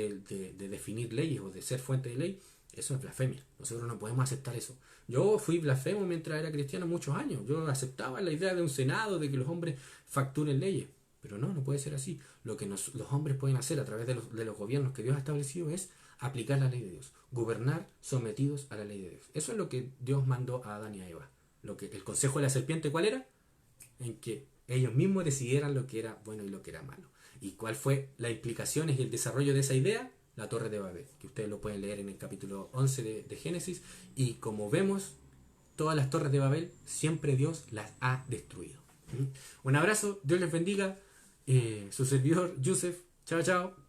definir leyes o de ser fuente de ley, eso es blasfemia. Nosotros no podemos aceptar eso. Yo fui blasfemo mientras era cristiano muchos años. Yo aceptaba la idea de un senado, de que los hombres facturen leyes. Pero no puede ser así. Lo que los hombres pueden hacer a través de los gobiernos que Dios ha establecido es aplicar la ley de Dios, gobernar sometidos a la ley de Dios. Eso es lo que Dios mandó a Adán y a Eva. El consejo de la serpiente, ¿cuál era? En que ellos mismos decidieran lo que era bueno y lo que era malo. ¿Y cuál fue las implicaciones y el desarrollo de esa idea? La Torre de Babel, que ustedes lo pueden leer en el capítulo 11 de Génesis. Y como vemos, todas las torres de Babel siempre Dios las ha destruido. Un abrazo, Dios les bendiga. Su servidor, Yusef. Chao, chao.